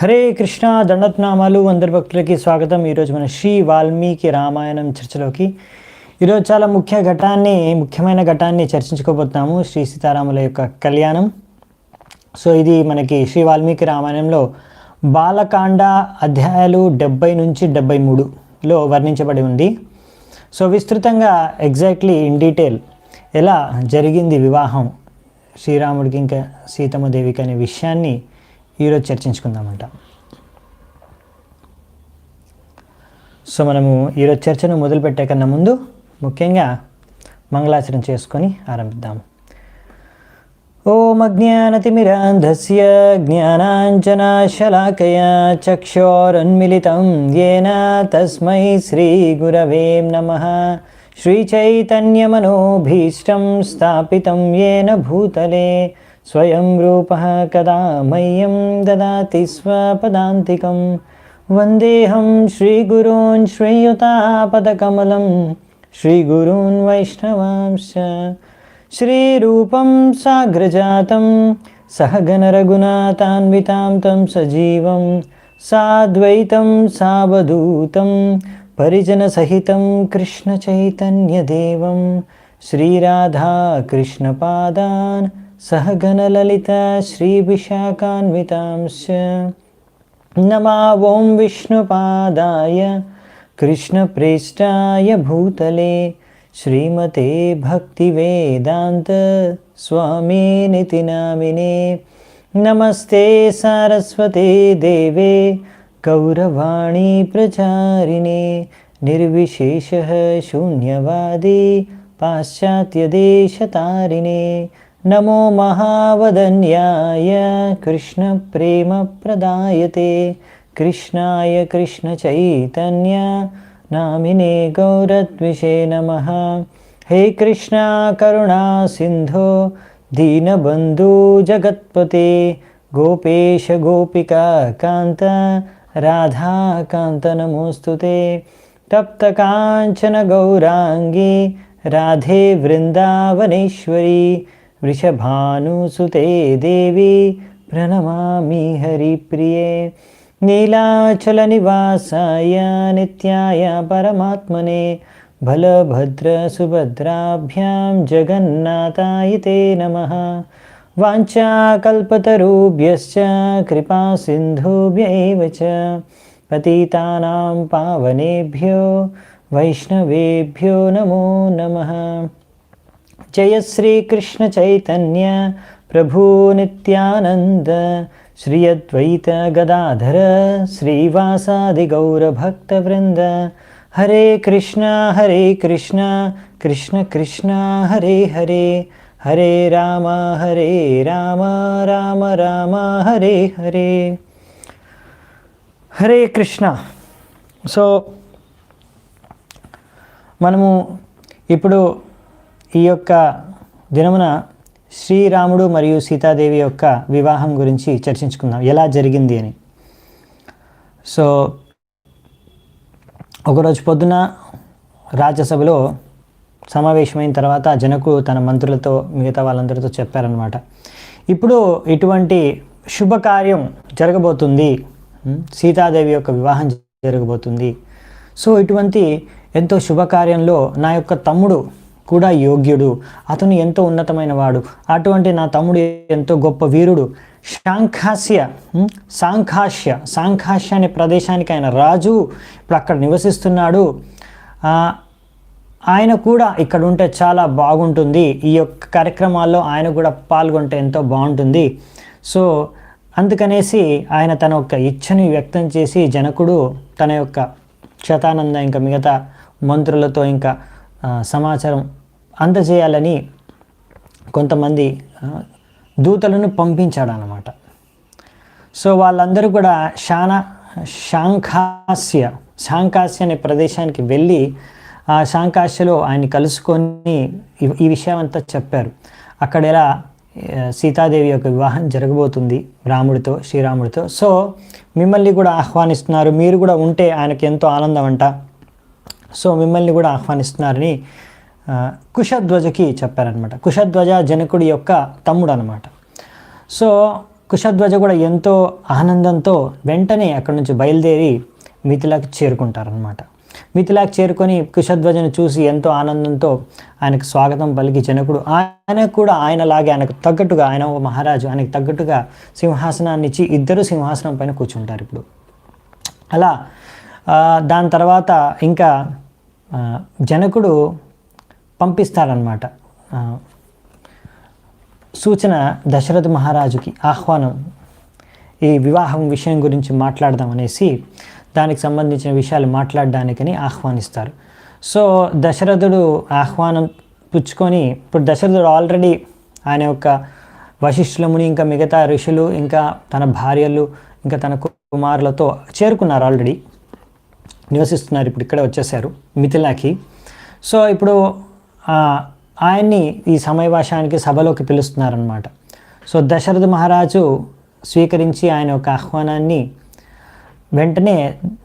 హరే కృష్ణ దండత్నామాలు అందరి భక్తులకి స్వాగతం. ఈరోజు మన శ్రీ వాల్మీకి రామాయణం చర్చలోకి ఈరోజు చాలా ముఖ్యమైన ఘటాన్ని చర్చించుకోబోతున్నాము. శ్రీ సీతారాముల యొక్క కళ్యాణం. సో ఇది మనకి శ్రీ వాల్మీకి రామాయణంలో బాలకాండ అధ్యాయాలు 70 నుంచి 73లో వర్ణించబడి ఉంది. సో విస్తృతంగా ఎగ్జాక్ట్లీ ఇన్ డీటెయిల్ ఎలా జరిగింది వివాహం శ్రీరాముడికి ఇంకా సీతమ్మదేవికి అనే విషయాన్ని ఈరోజు చర్చించుకుందామంట. సో మనము ఈరోజు చర్చను మొదలుపెట్టే కన్నా ముందు ముఖ్యంగా మంగళాచరణ చేసుకొని ఆరంభిద్దాం. ఓం అజ్ఞానతిమిరాంధస్య జ్ఞానాంజనశలాకయా చక్షోరున్మిళితం యేన తస్మై శ్రీగురవే నమః. శ్రీచైతన్యమనోభీష్టం స్థాపితం యేన భూతలే స్వయం రూపః కదా మह्यं దదాతి స్వపదాంతికం. వందేహం శ్రీగురూన్ శ్రీయుతాపదకమలం శ్రీగురూన్ వైష్ణవాంశ్చ. శ్రీరూపం సాగ్రజాతం సహగణ రఘునాథాన్వితాం తం సజీవం సాద్వైతం సావధూతం పరిజన సహితం కృష్ణ చైతన్యదేవం శ్రీరాధా కృష్ణపాదాన్ సహగణ లలిత శ్రీ విశాఖాన్వితాంశ్చ. నమా ఓం విష్ణుపాదాయ కృష్ణప్రేష్టాయ భూతలే శ్రీమతే భక్తివేదాంత స్వామినితి నామినే. నమస్తే సారస్వతే దేవే గౌరవాణి ప్రచారిణే నిర్విశేషః శూన్యవాది పాశ్చాత్యదేశతారిణే. నమో మహావదన్యాయ కృష్ణ ప్రేమ ప్రదాయతే కృష్ణాయ కృష్ణ చైతన్య నామినే గౌరద్విషే నమః. హే కృష్ణ కరుణా సింధో దీనబంధు జగత్పతే గోపేశ గోపికా కాంత రాధాకాంత నమోస్తుతే. తప్త కాంచన గౌరాంగి రాధే వృందావనేశ్వరి వృషభానుసుతే దేవి ప్రణమామి హరిప్రియే. నీలాచల నివాసాయ నిత్యాయ పరమాత్మనే బలభద్ర సుభద్రాభ్యాం జగన్నాథాయ తే నమః. వాంఛాకల్పతరుభ్యశ్చ కృపా సింధుభ్య ఏవ చ పతితానాం పావనేభ్యో వైష్ణవేభ్యో నమో నమః. జయ శ్రీకృష్ణ చైతన్య ప్రభు నిత్యానంద శ్రీ అద్వైత గదాధర శ్రీవాసాది గౌరభక్తవృంద. హరే కృష్ణ కృష్ణ కృష్ణ హరే హరే హరే రామ రామ రామ హరే హరే. హరే కృష్ణ. సో మనము ఇప్పుడు ఈ యొక్క దినమున శ్రీరాముడు మరియు సీతాదేవి యొక్క వివాహం గురించి చర్చించుకుందాం, ఎలా జరిగింది అని. సో ఒకరోజు పొద్దున రాజ్యసభలో సమావేశమైన తర్వాత జనకుడు తన మంత్రులతో మిగతా వాళ్ళందరితో చెప్పారనమాట, ఇప్పుడు ఇటువంటి శుభకార్యం జరగబోతుంది, సీతాదేవి యొక్క వివాహం జరగబోతుంది. సో ఇటువంటి ఎంతో శుభకార్యంలో నా యొక్క తమ్ముడు కూడా యోగ్యుడు, అతను ఎంతో ఉన్నతమైన వాడు, అటువంటి నా తమ్ముడు ఎంతో గొప్ప వీరుడు. సాంఖాష్య అనే ప్రదేశానికి ఆయన రాజు, ఇప్పుడు అక్కడ నివసిస్తున్నాడు. ఆయన కూడా ఇక్కడ ఉంటే చాలా బాగుంటుంది, ఈ యొక్క కార్యక్రమాల్లో ఆయన కూడా పాల్గొంటే ఎంతో బాగుంటుంది. సో అందుకనేసి ఆయన తన యొక్క ఇచ్ఛని వ్యక్తం చేసి జనకుడు తన యొక్క శతానంద ఇంకా మిగతా మంత్రులతో ఇంకా సమాచారం అందజేయాలని కొంతమంది దూతలను పంపించాడు అన్నమాట. సో వాళ్ళందరూ కూడా శాంకాస్య అనే ప్రదేశానికి వెళ్ళి ఆ శాంకాశ్యలో ఆయన్ని కలుసుకొని ఈ విషయం అంతా చెప్పారు. అక్కడ ఎలా సీతాదేవి యొక్క వివాహం జరగబోతుంది శ్రీరాముడితో. సో మిమ్మల్ని కూడా ఆహ్వానిస్తున్నారు, మీరు కూడా ఉంటే ఆయనకి ఎంతో ఆనందం అంట. సో మిమ్మల్ని కూడా ఆహ్వానిస్తున్నారని కుశధ్వజకి చెప్పారనమాట. కుశధ్వజ జనకుడి యొక్క తమ్ముడు అనమాట. సో కుశధ్వజ కూడా ఎంతో ఆనందంతో వెంటనే అక్కడి నుంచి బయలుదేరి మిథిలాకి చేరుకుంటారనమాట. మిథిలాకి చేరుకొని కుశధ్వజను చూసి ఎంతో ఆనందంతో ఆయనకు స్వాగతం పలికి జనకుడు ఆయనకు కూడా ఆయనలాగే ఆయనకు తగ్గట్టుగా, ఆయన మహారాజు, ఆయనకు తగ్గట్టుగా సింహాసనాన్ని ఇచ్చి ఇద్దరు సింహాసనం పైన కూర్చుంటారు. ఇప్పుడు అలా దాని తర్వాత ఇంకా జనకుడు పంపిస్తారనమాట సూచన దశరథ మహారాజుకి ఆహ్వానం, ఈ వివాహం విషయం గురించి మాట్లాడదామనేసి దానికి సంబంధించిన విషయాలు మాట్లాడడానికని ఆహ్వానిస్తారు. సో దశరథుడు ఆహ్వానం పుచ్చుకొని, ఇప్పుడు దశరథుడు ఆల్రెడీ ఆయన యొక్క వశిష్ఠుల ముని ఇంకా మిగతా ఋషులు ఇంకా తన భార్యలు ఇంకా తన కుమారులతో చేరుకున్నారు, ఆల్రెడీ నివసిస్తున్నారు, ఇప్పుడు ఇక్కడే వచ్చేసారు మిథిలాకి. సో ఇప్పుడు ఆయన్ని ఈ సమయవాసానికి సభలోకి పిలుస్తున్నారనమాట. సో దశరథ మహారాజు స్వీకరించి ఆయన యొక్క ఆహ్వానాన్ని వెంటనే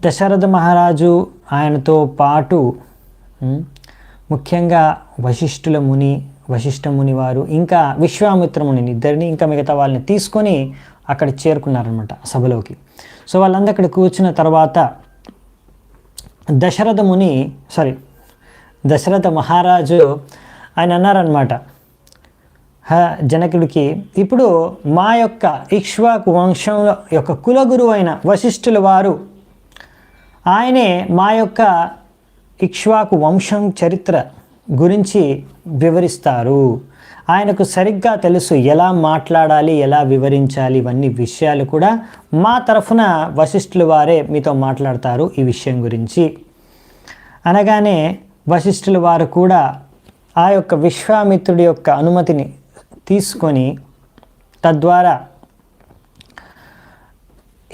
దశరథ మహారాజు ఆయనతో పాటు ముఖ్యంగా వశిష్ఠ ముని వారు ఇంకా విశ్వామిత్ర మునిని ఇద్దరిని ఇంకా మిగతా వాళ్ళని తీసుకొని అక్కడ చేరుకున్నారనమాట సభలోకి. సో వాళ్ళందరూ అక్కడ కూర్చున్న తర్వాత దశరథ మహారాజు ఆయన అన్నారనమాట జనకుడికి, ఇప్పుడు మా యొక్క ఇక్ష్వాకు వంశంలో యొక్క కులగురువు అయిన వశిష్ఠుల వారు ఆయనే మా యొక్క ఇక్ష్వాకు వంశం చరిత్ర గురించి వివరిస్తారు. ఆయనకు సరిగ్గా తెలుసు ఎలా మాట్లాడాలి, ఎలా వివరించాలి, ఇవన్నీ విషయాలు కూడా మా తరఫున వశిష్ఠుల వారే మీతో మాట్లాడతారు ఈ విషయం గురించి అనగానే వశిష్ఠుల వారు కూడా ఆ యొక్క విశ్వామిత్రుడి యొక్క అనుమతిని తీసుకొని తద్వారా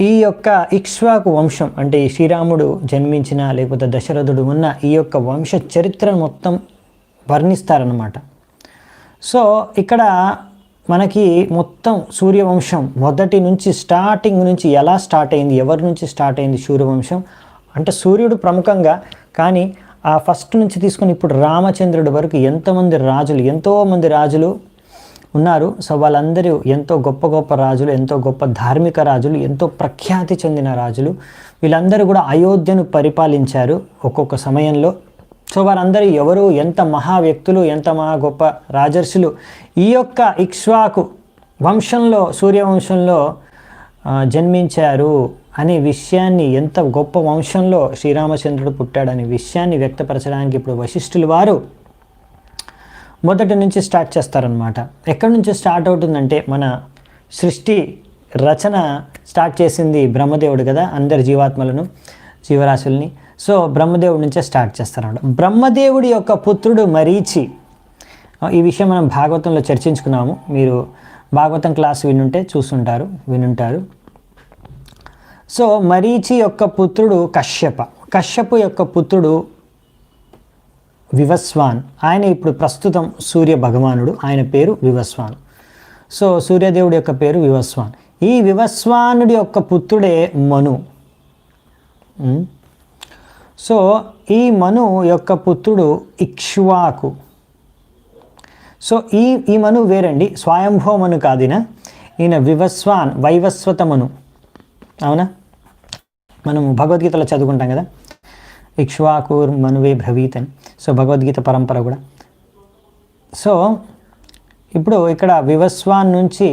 ఈ యొక్క ఇక్ష్వాకు వంశం అంటే ఈ శ్రీరాముడు జన్మించిన లేకపోతే దశరథుడు ఉన్న ఈ యొక్క వంశ చరిత్రను మొత్తం వర్ణిస్తారన్నమాట. సో ఇక్కడ మనకి మొత్తం సూర్యవంశం మొదటి నుంచి స్టార్టింగ్ నుంచి ఎలా స్టార్ట్ అయింది, ఎవరి నుంచి స్టార్ట్ అయింది సూర్యవంశం అంటే సూర్యుడు ప్రముఖంగా, కానీ ఆ ఫస్ట్ నుంచి తీసుకొని ఇప్పుడు రామచంద్రుడి వరకు ఎంతోమంది రాజులు ఉన్నారు. సో వాళ్ళందరూ ఎంతో గొప్ప రాజులు, ఎంతో గొప్ప ధార్మిక రాజులు, ఎంతో ప్రఖ్యాతి చెందిన రాజులు. వీళ్ళందరూ కూడా అయోధ్యను పరిపాలించారు ఒక్కొక్క సమయంలో. సో వారందరూ ఎవరు, ఎంత మహా వ్యక్తులు, ఎంత మహా గొప్ప రాజర్షులు ఈ యొక్క ఇక్ష్వాకు వంశంలో సూర్యవంశంలో జన్మించారు అనే విషయాన్ని, ఎంత గొప్ప వంశంలో శ్రీరామచంద్రుడు పుట్టాడనే విషయాన్ని వ్యక్తపరచడానికి ఇప్పుడు వశిష్ఠుల వారు మొదటి నుంచి స్టార్ట్ చేస్తారనమాట. ఎక్కడి నుంచి స్టార్ట్ అవుతుందంటే మన సృష్టి రచన స్టార్ట్ చేసింది బ్రహ్మదేవుడు కదా, అందరి జీవరాశుల్ని. సో బ్రహ్మదేవుడి నుంచే స్టార్ట్ చేస్తారన్నమాట. బ్రహ్మదేవుడి యొక్క పుత్రుడు మరీచి, ఈ విషయం మనం భాగవతంలో చర్చించుకున్నాము. మీరు భాగవతం క్లాస్ వినుంటారు. సో మరీచి యొక్క పుత్రుడు కశ్యపు యొక్క పుత్రుడు వివస్వాన్. ఆయన ఇప్పుడు ప్రస్తుతం సూర్య భగవానుడు, ఆయన పేరు వివస్వాన్. సో సూర్యదేవుడి యొక్క పేరు వివస్వాన్. ఈ వివస్వానుడి యొక్క పుత్రుడే మను. సో ఈ మను యొక్క పుత్రుడు ఇక్ష్వాకు. సో ఈ మను వేరండి, స్వయంభవ మను కాదిన, ఈయన వివస్వాన్ వైవస్వత మను. అవునా, మనం భగవద్గీతలో చదువుకుంటాం కదా, ఇక్ష్వాకుర్ మనువే బ్రవీత్ అని. సో భగవద్గీత పరంపర కూడా. సో ఇప్పుడు ఇక్కడ వివస్వాన్ నుంచి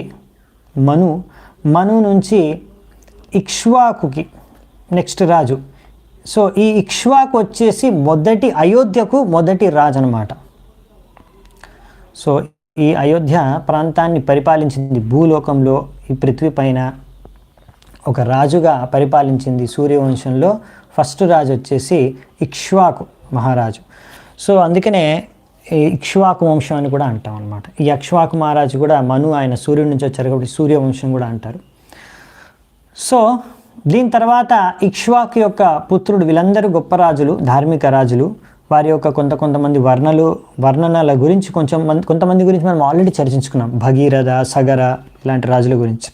మను నుంచి ఇక్ష్వాకుకి నెక్స్ట్ రాజు. సో ఈ ఇక్ష్వాకు వచ్చేసి అయోధ్యకు మొదటి రాజు అనమాట. సో ఈ అయోధ్య ప్రాంతాన్ని పరిపాలించింది, భూలోకంలో ఈ పృథ్వీ పైన ఒక రాజుగా పరిపాలించింది సూర్యవంశంలో ఫస్ట్ రాజు వచ్చేసి ఇక్ష్వాకు మహారాజు. సో అందుకనే ఈ ఇక్ష్వాకు వంశం అని కూడా అంటాం అనమాట. ఈ ఇక్ష్వాకు మహారాజు కూడా మను ఆయన సూర్యుడి నుంచి వచ్చారు కాబట్టి సూర్యవంశం కూడా అంటారు. సో దీని తర్వాత ఇక్ష్వాకు యొక్క పుత్రుడు, వీళ్ళందరూ గొప్ప రాజులు, ధార్మిక రాజులు. వారి యొక్క కొంతమంది వర్ణనల గురించి కొంతమంది గురించి మనం ఆల్రెడీ చర్చించుకున్నాం. భగీరథ, సగర ఇలాంటి రాజుల గురించి,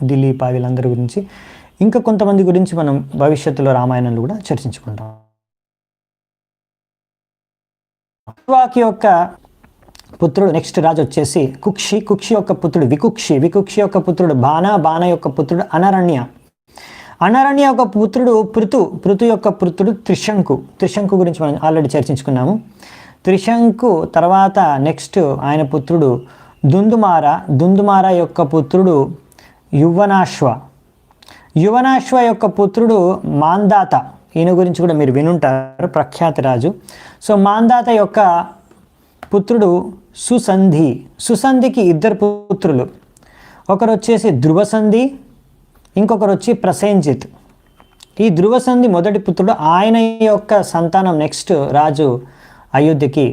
దిలీప వీళ్ళందరి గురించి, ఇంకా కొంతమంది గురించి మనం భవిష్యత్తులో రామాయణంలో కూడా చర్చించుకుంటాం. ఇక్ష్వాకు యొక్క పుత్రుడు నెక్స్ట్ రాజు వచ్చేసి కుక్షి. కుక్షి యొక్క పుత్రుడు వికుక్షి. వికుక్షి యొక్క పుత్రుడు బాణ. బాణ యొక్క పుత్రుడు అనరణ్య. అనరణ్య యొక్క పుత్రుడు పృథు. పృథు యొక్క పుత్రుడు త్రిశంకు. త్రిశంకు గురించి మనం ఆల్రెడీ చర్చించుకున్నాము. త్రిశంకు తర్వాత నెక్స్ట్ ఆయన పుత్రుడు దుందుమార. దుందుమార యొక్క పుత్రుడు యువనాశ్వ. యువనాశ్వ యొక్క పుత్రుడు మాందాత. ఈయన గురించి కూడా మీరు వినుంటారు, ప్రఖ్యాత రాజు. సో మాందాత యొక్క పుత్రుడు సుసంధి. సుసంధికి ఇద్దరు పుత్రులు, ఒకరు వచ్చేసి ధ్రువసంధి, ఇంకొకరు వచ్చి ప్రసేంజిత్. ఈ ధ్రువసంధి మొదటి పుత్రుడు. ఆయన యొక్క సంతానం నెక్స్ట్ రాజు అయోధ్యకి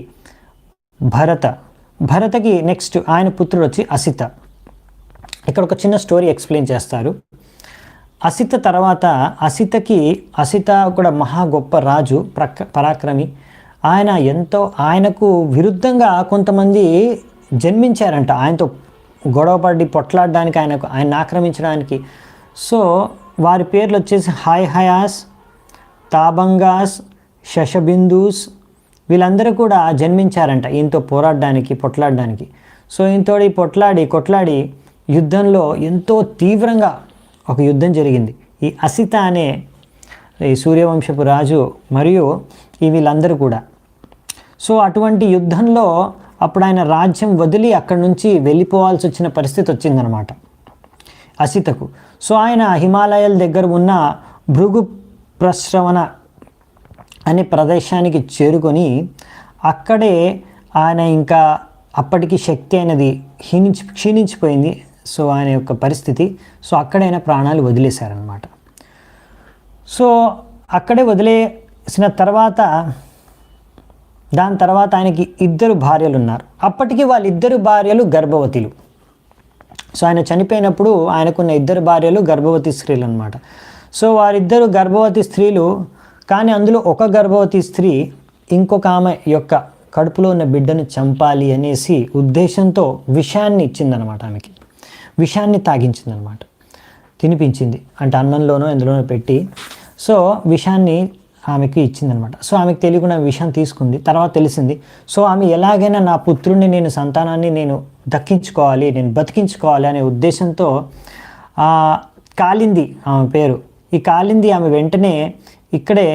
భరత. భరతకి నెక్స్ట్ ఆయన పుత్రుడు వచ్చి అసిత. ఇక్కడ ఒక చిన్న స్టోరీ ఎక్స్ప్లెయిన్ చేస్తారు. అసిత తర్వాత అసిత కూడా మహా గొప్ప రాజు, పరాక్రమి. ఆయనకు విరుద్ధంగా కొంతమంది జన్మించారంట, ఆయనతో గొడవపడి పొట్లాడడానికి, ఆయన ఆక్రమించడానికి. సో వారి పేర్లు వచ్చేసి హయహయాస్, తాబంగాస్, శశబిందూస్. వీళ్ళందరూ కూడా జన్మించారంట ఈయనతో పోరాడడానికి, పొట్లాడడానికి. సో ఈయనతో కొట్లాడి యుద్ధంలో ఎంతో తీవ్రంగా ఒక యుద్ధం జరిగింది. ఈ అసిత అనే ఈ సూర్యవంశపు రాజు మరియు వీళ్ళందరూ కూడా. సో అటువంటి యుద్ధంలో అప్పుడు ఆయన రాజ్యం వదిలి అక్కడి నుంచి వెళ్ళిపోవాల్సి వచ్చిన పరిస్థితి వచ్చిందనమాట అసితకు. సో ఆయన హిమాలయాల దగ్గర ఉన్న భృగు ప్రశ్రవణ అనే ప్రదేశానికి చేరుకొని అక్కడే ఆయన ఇంకా అప్పటికి శక్తి అనేది క్షీణించిపోయింది. సో ఆయన యొక్క పరిస్థితి. సో అక్కడైనా ప్రాణాలు వదిలేశారనమాట. సో అక్కడే వదిలేసిన తర్వాత దాని తర్వాత ఆయనకి ఇద్దరు భార్యలు ఉన్నారు. అప్పటికి వాళ్ళిద్దరు భార్యలు గర్భవతులు. సో ఆయన చనిపోయినప్పుడు ఆయనకున్న ఇద్దరు భార్యలు గర్భవతి స్త్రీలు అనమాట. సో వారిద్దరు గర్భవతి స్త్రీలు, కానీ అందులో ఒక గర్భవతి స్త్రీ ఇంకొక ఆమె యొక్క కడుపులో ఉన్న బిడ్డను చంపాలి అనేసి ఉద్దేశంతో విషాన్ని ఇచ్చిందనమాట. ఆమెకి విషాన్ని తాగించిందనమాట, తినిపించింది. అంటే అన్నంలోనో ఎందులోనో పెట్టి సో విషాన్ని ఆమెకి ఇచ్చిందనమాట. సో ఆమెకు తెలియకుండా విషం తీసుకుంది. తర్వాత తెలిసింది. సో ఆమె ఎలాగైనా నా పుత్రుడిని, సంతానాన్ని నేను దక్కించుకోవాలి, నేను బతికించుకోవాలి అనే ఉద్దేశంతో కాలింది ఆమె పేరు. ఈ కాలింది ఆమె వెంటనే ఇక్కడే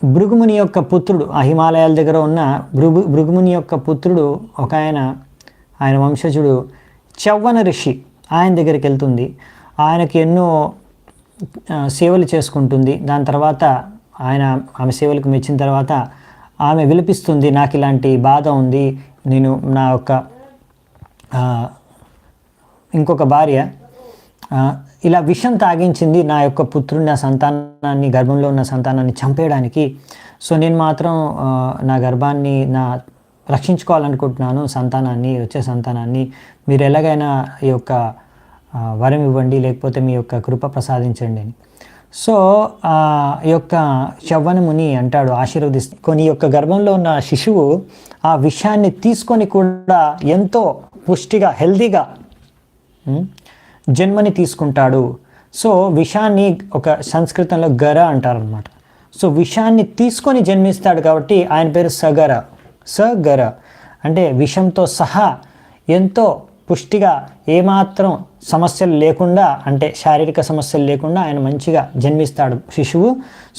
భృగుముని యొక్క పుత్రుడు, ఆ హిమాలయాల దగ్గర ఉన్న భృగుముని యొక్క పుత్రుడు ఒక ఆయన వంశజుడు చవ్వన ఋషి, ఆయన దగ్గరికి వెళ్తుంది. ఆయనకి ఎన్నో సేవలు చేసుకుంటుంది. దాని తర్వాత ఆమె సేవలకు మెచ్చిన తర్వాత ఆమె విలపిస్తుంది, నాకు ఇలాంటి బాధ ఉంది, నేను నా యొక్క ఇంకొక భార్య ఇలా విషం తాగించింది నా యొక్క పుత్రుని, నా సంతానాన్ని, గర్భంలో ఉన్న సంతానాన్ని చంపేయడానికి. సో నేను మాత్రం నా గర్భాన్ని రక్షించుకోవాలనుకుంటున్నాను, వచ్చే సంతానాన్ని. మీరు ఎలాగైనా ఈ యొక్క వరం ఇవ్వండి, లేకపోతే మీ యొక్క కృప ప్రసాదించండి అని. సో ఈ యొక్క చవ్వనముని అంటాడు, ఆశీర్వదిస్తూ కొన్ని యొక్క గర్భంలో ఉన్న శిశువు ఆ విషాన్ని తీసుకొని కూడా ఎంతో పుష్టిగా, హెల్దీగా జన్మని తీసుకుంటాడు. సో విషాన్ని ఒక సంస్కృతంలో గర అంటారనమాట. సో విషాన్ని తీసుకొని జన్మిస్తాడు కాబట్టి ఆయన పేరు సగర అంటే విషంతో సహా ఎంతో పుష్టిగా, ఏమాత్రం సమస్యలు లేకుండా, అంటే శారీరక సమస్యలు లేకుండా ఆయన మంచిగా జన్మిస్తాడు శిశువు.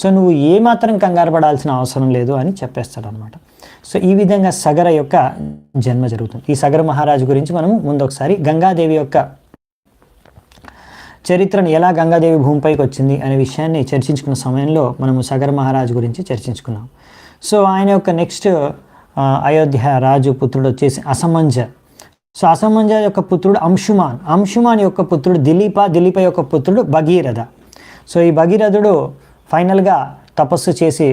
సో నువ్వు ఏమాత్రం కంగారు పడాల్సిన అవసరం లేదు అని చెప్పేస్తాడు అనమాట. సో ఈ విధంగా సగర యొక్క జన్మ జరుగుతుంది. ఈ సగర మహారాజు గురించి మనము ముందు ఒకసారి గంగాదేవి యొక్క చరిత్రను, ఎలా గంగాదేవి భూమిపైకి వచ్చింది అనే విషయాన్ని చర్చించుకున్న సమయంలో మనము సగర మహారాజు గురించి చర్చించుకున్నాం. సో ఆయన యొక్క నెక్స్ట్ అయోధ్య రాజు పుత్రుడు వచ్చేసి అసమంజ. సో అసమంజ యొక్క పుత్రుడు అంశుమాన్ యొక్క పుత్రుడు దిలీప యొక్క పుత్రుడు భగీరథ. సో ఈ భగీరథుడు ఫైనల్గా తపస్సు చేసి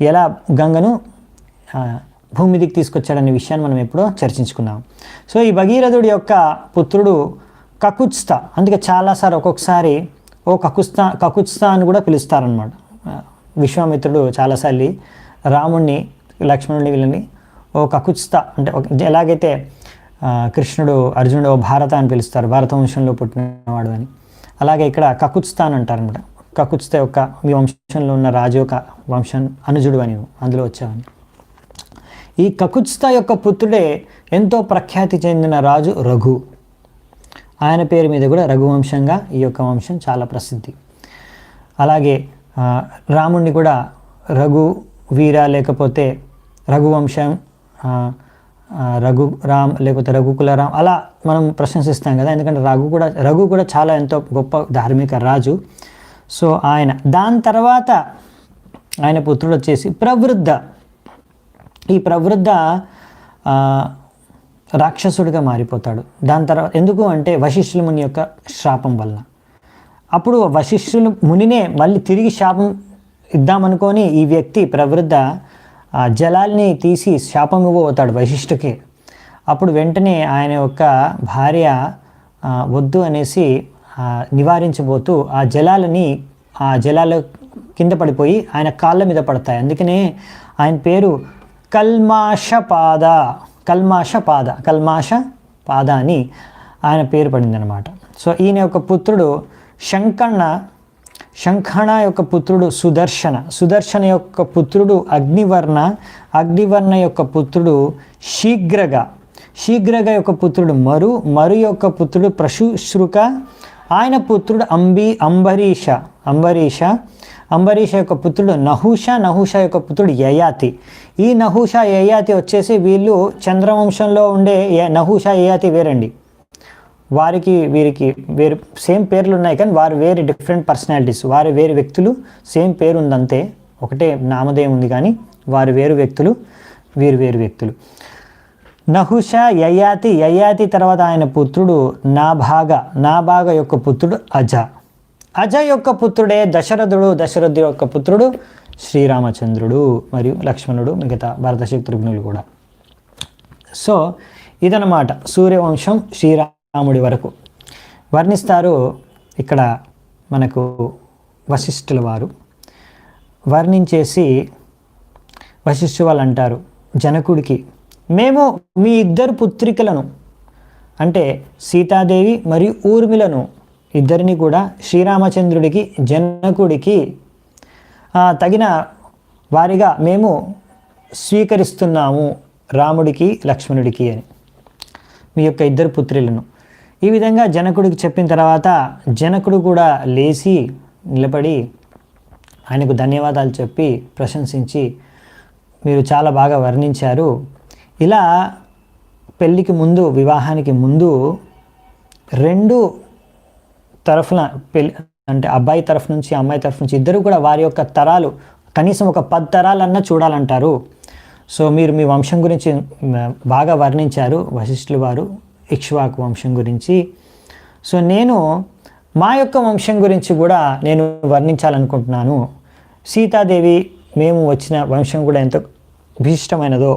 ఎలా గంగను భూమి మీదకి తీసుకొచ్చాడనే విషయాన్ని మనం ఎప్పుడో చర్చించుకున్నాం. సో ఈ భగీరథుడి యొక్క పుత్రుడు కకుత్స్థ. అందుకే చాలాసార్లు ఒక్కొక్కసారి కకుత్స్థ అని కూడా పిలుస్తారనమాట. విశ్వామిత్రుడు చాలాసార్లు రాముణ్ణి, లక్ష్మణుడిని, వీళ్ళని కకుత్స్థ అంటే ఎలాగైతే కృష్ణుడు అర్జునుడు భారత అని పిలుస్తారు, భారత వంశంలో పుట్టినవాడు అని, అలాగే ఇక్కడ కకుత్స్థ అని అంటారనమాట. కకుత్స్థ యొక్క మీ వంశంలో ఉన్న రాజు యొక్క అనుజుడు అని, అందులో వచ్చావని. ఈ కకుత్స్థ యొక్క పుత్రుడే ఎంతో ప్రఖ్యాతి చెందిన రాజు రఘు. ఆయన పేరు మీద కూడా రఘువంశంగా ఈ యొక్క వంశం చాలా ప్రసిద్ధి. అలాగే రాముణ్ణి కూడా రఘు వీర లేకపోతే రఘువంశం, రఘు రామ్ లేకపోతే రఘుకుల రామ్ అలా మనం ప్రశంసిస్తాం కదా, ఎందుకంటే రఘు కూడా చాలా ఎంతో గొప్ప ధార్మిక రాజు. సో ఆయన దాని తర్వాత ఆయన పుత్రుడు వచ్చేసి ప్రవృద్ధ. ఈ ప్రవృద్ధ రాక్షసుడిగా మారిపోతాడు. దాని తర్వాత ఎందుకు అంటే వశిష్ఠుల ముని యొక్క శాపం వల్ల. అప్పుడు వశిష్ఠుల మునినే మళ్ళీ తిరిగి శాపం ఇద్దామనుకొని ఈ వ్యక్తి ప్రవృద్ధ జలాల్ని తీసి శాపం ఇవ్వబోతాడు వశిష్ఠుకి. అప్పుడు వెంటనే ఆయన యొక్క భార్య వద్దు అనేసి నివారించబోతూ ఆ జలాలు కింద పడిపోయి ఆయన కాళ్ళ మీద పడతాయి. అందుకనే ఆయన పేరు కల్మాషపాద అని ఆయన పేరు పడింది అనమాట. సో ఈయన యొక్క పుత్రుడు శంఖణ యొక్క పుత్రుడు సుదర్శన యొక్క పుత్రుడు అగ్నివర్ణ యొక్క పుత్రుడు శీఘ్రగ యొక్క పుత్రుడు మరు యొక్క పుత్రుడు ప్రశుశ్రుక, ఆయన పుత్రుడు అంబరీష యొక్క పుత్రుడు నహుష యొక్క పుత్రుడు యయాతి. ఈ నహుష యయాతి వచ్చేసి వీళ్ళు చంద్రవంశంలో ఉండే నహుష యయాతి వేరండి. వీరికి వేరు సేమ్ పేర్లు ఉన్నాయి కానీ వారు వేరే డిఫరెంట్ పర్సనాలిటీస్, వారు వేరు వ్యక్తులు. సేమ్ పేరు ఉంది అంతే, ఒకటే నామధేయం ఉంది కానీ వారు వేరు వ్యక్తులు, వీరు వేరు వ్యక్తులు. నహుష యయాతి తర్వాత ఆయన పుత్రుడు నాభాగ యొక్క పుత్రుడు అజ యొక్క పుత్రుడే దశరథుడు యొక్క పుత్రుడు శ్రీరామచంద్రుడు మరియు లక్ష్మణుడు, మిగతా భరత శత్రుఘ్నులు కూడా. సో ఇదన్నమాట సూర్యవంశం శ్రీరాముడి వరకు వర్ణిస్తారు. ఇక్కడ మనకు వశిష్ఠుల వారు వర్ణించేసి వశిష్ఠు వాళ్ళు అంటారు జనకుడికి, మేము మీ ఇద్దరు పుత్రికలను అంటే సీతాదేవి మరియు ఊర్మిళను ఇద్దరిని కూడా శ్రీరామచంద్రుడికి జనకుడికి తగిన వారిగా మేము స్వీకరిస్తున్నాము, రాముడికి లక్ష్మణుడికి అని, మీ యొక్క ఇద్దరు పుత్రులను. ఈ విధంగా జనకుడికి చెప్పిన తర్వాత జనకుడు కూడా లేచి నిలబడి ఆయనకు ధన్యవాదాలు చెప్పి ప్రశంసించి, మీరు చాలా బాగా వర్ణించారు. ఇలా పెళ్ళికి ముందు, వివాహానికి ముందు రెండు తరఫున పెళ్ళి అంటే అబ్బాయి తరఫు నుంచి అమ్మాయి తరఫు నుంచి ఇద్దరు కూడా వారి యొక్క తరాలు కనీసం ఒక 10 తరాలన్నా చూడాలంటారు. సో మీరు మీ వంశం గురించి బాగా వర్ణించారు వశిష్ఠుల వారు, ఇక్ష్వాకు వంశం గురించి. సో నేను మా యొక్క వంశం గురించి కూడా నేను వర్ణించాలనుకుంటున్నాను. సీతాదేవి మేము వచ్చిన వంశం కూడా ఎంత విశిష్టమైనదో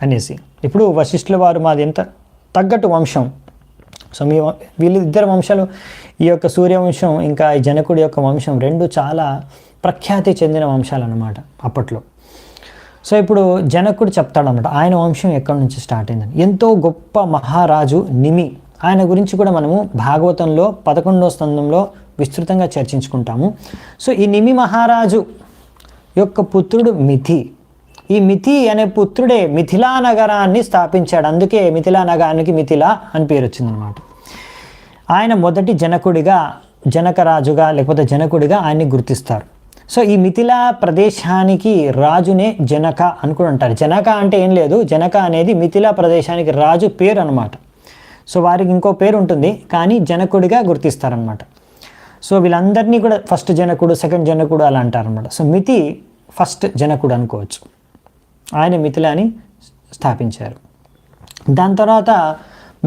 అనేసి. ఇప్పుడు వశిష్ఠుల వారు మాది ఎంత తగ్గట్టు వంశం. సో వీళ్ళిద్దరు వంశాలు, ఈ యొక్క సూర్యవంశం ఇంకా ఈ జనకుడి యొక్క వంశం రెండు చాలా ప్రఖ్యాతి చెందిన వంశాలు అన్నమాట అప్పట్లో. సో ఇప్పుడు జనకుడు చెప్తాడన్నమాట ఆయన వంశం ఎక్కడి నుంచి స్టార్ట్ అయిందని. ఎంతో గొప్ప మహారాజు నిమి, ఆయన గురించి కూడా మనము భాగవతంలో 11వ స్కందంలో విస్తృతంగా చర్చించుకుంటాము. సో ఈ నిమి మహారాజు యొక్క పుత్రుడు మిథి. ఈ మిథి అనే పుత్రుడే మిథిలా నగరాన్ని స్థాపించాడు. అందుకే మిథిలా నగరానికి మిథిలా అని పేరు వచ్చిందనమాట. ఆయన మొదటి జనకరాజుగా లేకపోతే జనకుడిగా ఆయన్ని గుర్తిస్తారు. సో ఈ మిథిలా ప్రదేశానికి రాజునే జనక అని కూడా అంటారు. జనక అంటే ఏం లేదు, జనక అనేది మిథిలా ప్రదేశానికి రాజు పేరు అనమాట. సో వారికి ఇంకో పేరు ఉంటుంది కానీ జనకుడిగా గుర్తిస్తారనమాట. సో వీళ్ళందరినీ కూడా ఫస్ట్ జనకుడు, సెకండ్ జనకుడు అలా అంటారనమాట. సో మిథి ఫస్ట్ జనకుడు అనుకోవచ్చు. ఆయన మిథిలాని స్థాపించారు. దాని తర్వాత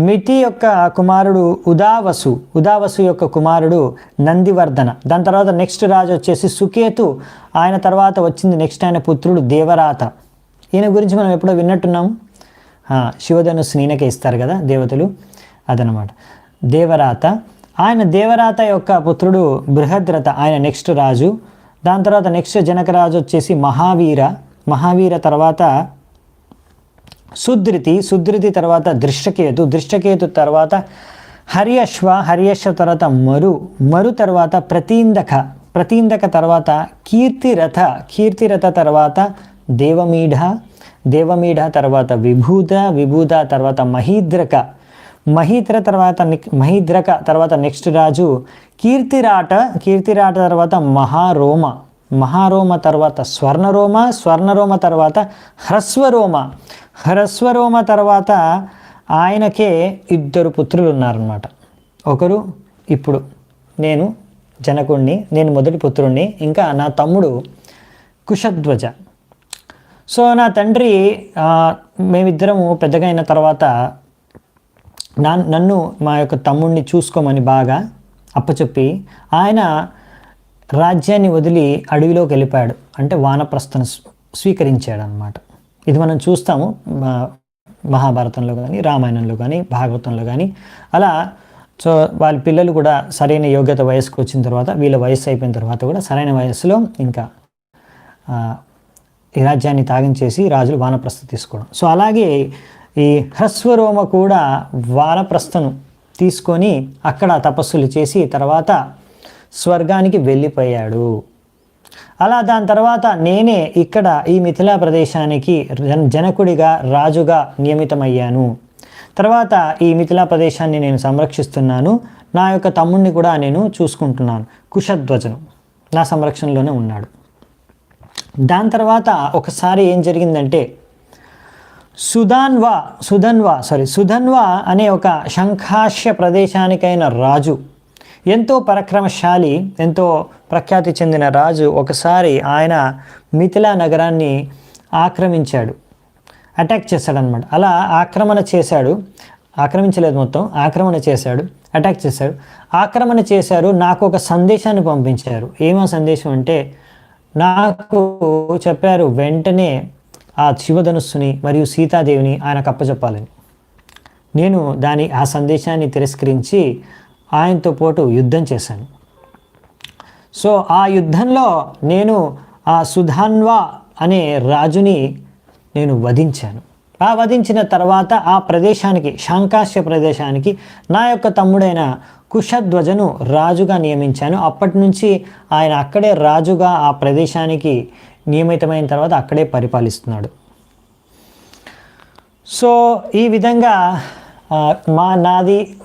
మిథి యొక్క కుమారుడు ఉదావసు యొక్క కుమారుడు నందివర్ధన. దాని తర్వాత నెక్స్ట్ రాజు వచ్చేసి సుకేతు. ఆయన తర్వాత వచ్చింది నెక్స్ట్ ఆయన పుత్రుడు దేవరాత. ఈయన గురించి మనం ఎప్పుడో విన్నట్టున్నాము. శివధనుస్సుని ఈయనకే ఇస్తారు కదా దేవతలు, అదనమాట దేవరాత. ఆయన దేవరాత యొక్క పుత్రుడు బృహద్రథ, ఆయన నెక్స్ట్ రాజు. దాని తర్వాత నెక్స్ట్ జనకరాజు వచ్చేసి మహావీర తర్వాత సుధృతి తర్వాత దృష్టకేతు తర్వాత హర్యశ్వ తర్వాత మరు తర్వాత ప్రతీందక తర్వాత కీర్తిరథ తర్వాత దేవమీఢ దేవమీఢ తర్వాత విభూత తర్వాత మహీద్రక తర్వాత నెక్స్ట్ రాజు కీర్తిరాట తర్వాత మహారోమ తర్వాత స్వర్ణరోమ తర్వాత హ్రస్వరోమ తర్వాత ఆయనకే 2 పుత్రులు ఉన్నారన్నమాట. ఒకరు ఇప్పుడు నేను జనకుడిని, నేను మొదటి పుత్రుణ్ణి, ఇంకా నా తమ్ముడు కుశధ్వజ. సో నా తండ్రి మేమిద్దరము పెద్దగా అయిన తర్వాత నన్ను మా యొక్క తమ్ముడిని చూసుకోమని బాగా అప్పచెప్పి ఆయన రాజ్యాన్ని వదిలి అడవిలోకి వెళ్ళిపోయాడు. అంటే వానప్రస్థను స్వీకరించాడు అన్నమాట. ఇది మనం చూస్తాము మహాభారతంలో కానీ, రామాయణంలో కానీ, భాగవతంలో కానీ. అలా సో వాళ్ళ పిల్లలు కూడా సరైన యోగ్యత వయసుకు వచ్చిన తర్వాత, వీళ్ళ వయసు అయిపోయిన తర్వాత కూడా సరైన వయసులో ఇంకా ఈ రాజ్యాన్ని తాగించేసి రాజులు వానప్రస్థ తీసుకోవడం. సో అలాగే ఈ హ్రస్వరోమ కూడా వానప్రస్థను తీసుకొని అక్కడ తపస్సులు చేసి తర్వాత స్వర్గానికి వెళ్ళిపోయాడు. అలా దాని తర్వాత నేనే ఇక్కడ ఈ మిథిలా ప్రదేశానికి జనకుడిగా రాజుగా నియమితమయ్యాను. తర్వాత ఈ మిథిలా ప్రదేశాన్ని నేను సంరక్షిస్తున్నాను. నా యొక్క తమ్ముడిని కూడా నేను చూసుకుంటున్నాను. కుశధ్వజను నా సంరక్షణలోనే ఉన్నాడు. దాని తర్వాత ఒకసారి ఏం జరిగిందంటే సుధన్వా అనే ఒక శంఖాష్య ప్రదేశానికైన రాజు, ఎంతో పరాక్రమశాలి, ఎంతో ప్రఖ్యాతి చెందిన రాజు ఒకసారి ఆయన మిథిలా నగరాన్ని ఆక్రమించాడు, అటాక్ చేశాడనమాట. అలా ఆక్రమించలేదు, మొత్తం ఆక్రమణ చేశాడు, అటాక్ చేశాడు. ఆక్రమణ చేశారు. నాకు ఒక సందేశాన్ని పంపించారు. ఏమో సందేశం అంటే నాకు చెప్పారు వెంటనే ఆ శివధనుస్సుని మరియు సీతాదేవిని ఆయనకు అప్పచెప్పాలని. నేను ఆ సందేశాన్ని తిరస్కరించి ఆయనతో పాటు యుద్ధం చేశాను. సో ఆ యుద్ధంలో నేను ఆ సుధాన్వా అనే రాజుని నేను వధించాను. ఆ వధించిన తర్వాత ఆ ప్రదేశానికి, శంఖాస్య ప్రదేశానికి నా యొక్క తమ్ముడైన కుశధ్వజను రాజుగా నియమించాను. అప్పటి నుంచి ఆయన అక్కడే రాజుగా ఆ ప్రదేశానికి నియమితమైన తర్వాత అక్కడే పరిపాలిస్తున్నాడు. సో ఈ విధంగా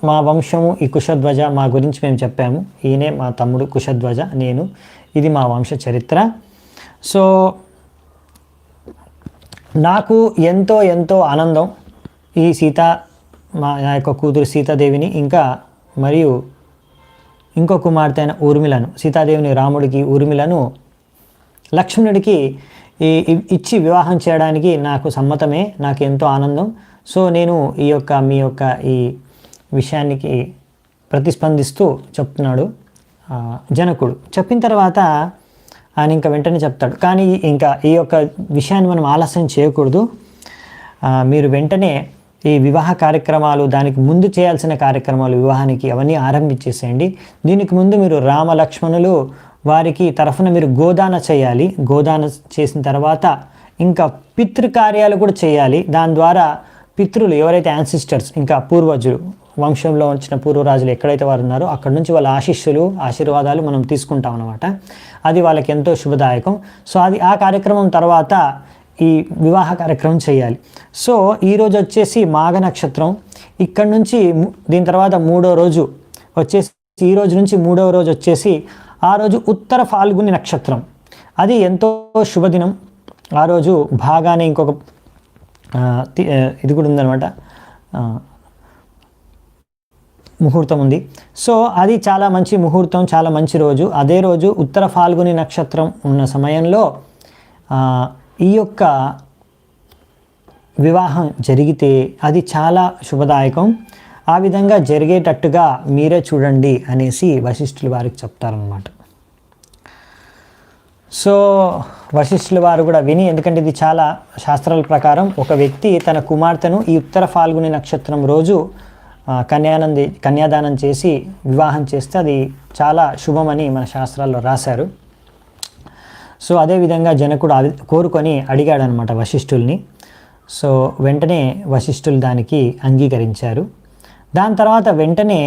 మా వంశము ఈ కుశధ్వజ, మా గురించి మేము చెప్పాము. ఈయనే మా తమ్ముడు కుశధ్వజ, నేను, ఇది మా వంశ చరిత్ర. సో నాకు ఎంతో ఎంతో ఆనందం ఈ నా యొక్క కూతురు సీతాదేవిని, ఇంకా మరియు ఇంకో కుమార్తె అయిన ఊర్మిళను, సీతాదేవిని రాముడికి, ఊర్మిళను లక్ష్మణుడికి ఇచ్చి వివాహం చేయడానికి నాకు సమ్మతమే. నాకు ఎంతో ఆనందం. సో నేను మీ యొక్క ఈ విషయానికి ప్రతిస్పందిస్తూ చెప్తున్నాడు జనకుడు. చెప్పిన తర్వాత ఆయన ఇంకా వెంటనే చెప్తాడు, కానీ ఇంకా ఈ యొక్క విషయాన్ని మనం ఆలస్యం చేయకూడదు. మీరు వెంటనే ఈ వివాహ కార్యక్రమాలు, దానికి ముందు చేయాల్సిన కార్యక్రమాలు, వివాహానికి అవన్నీ ఆరంభించేసేయండి. దీనికి ముందు మీరు రామ లక్ష్మణులు వారికి తరఫున మీరు గోదాన చేయాలి. గోదాన చేసిన తర్వాత ఇంకా పితృకార్యాలు కూడా చేయాలి. దాని ద్వారా పితృలు ఎవరైతే యాన్సిస్టర్స్, ఇంకా పూర్వజులు, వంశంలో వచ్చిన పూర్వరాజులు ఎక్కడైతే వారు ఉన్నారో అక్కడ నుంచి వాళ్ళ ఆశీర్వాదాలు మనం తీసుకుంటాం అన్నమాట. అది వాళ్ళకి ఎంతో శుభదాయకం. సో ఆ కార్యక్రమం తర్వాత ఈ వివాహ కార్యక్రమం చేయాలి. సో ఈరోజు వచ్చేసి మాఘ నక్షత్రం. ఇక్కడ నుంచి దీని తర్వాత మూడో రోజు వచ్చేసి, ఈ రోజు నుంచి మూడవ రోజు వచ్చేసి ఆ రోజు ఉత్తర ఫాల్గుని నక్షత్రం. అది ఎంతో శుభదినం. ఆ రోజు బాగానే ఇంకొక ఇది కూడా ఉందన్నమాట, ముహూర్తం ఉంది. సో అది చాలా మంచి ముహూర్తం, చాలా మంచి రోజు. అదే రోజు ఉత్తర ఫాల్గుని నక్షత్రం ఉన్న సమయంలో ఈ యొక్క వివాహం జరిగితే అది చాలా శుభదాయకం. ఆ విధంగా జరిగేటట్టుగా మీరే చూడండి అనేసి వశిష్ఠులు వారికి చెప్తారనమాట. సో వశిష్ఠుల వారు కూడా విని, ఎందుకంటే ఇది చాలా శాస్త్రాల ప్రకారం ఒక వ్యక్తి తన కుమార్తెను ఈ ఉత్తర ఫాల్గుని నక్షత్రం రోజు కన్యాదానం చేసి వివాహం చేస్తే అది చాలా శుభమని మన శాస్త్రాల్లో రాశారు. సో అదేవిధంగా జనకుడు కోరుకొని అడిగాడనమాట వశిష్ఠుల్ని. సో వెంటనే వశిష్ఠులు దానికి అంగీకరించారు. దాని తర్వాత వెంటనే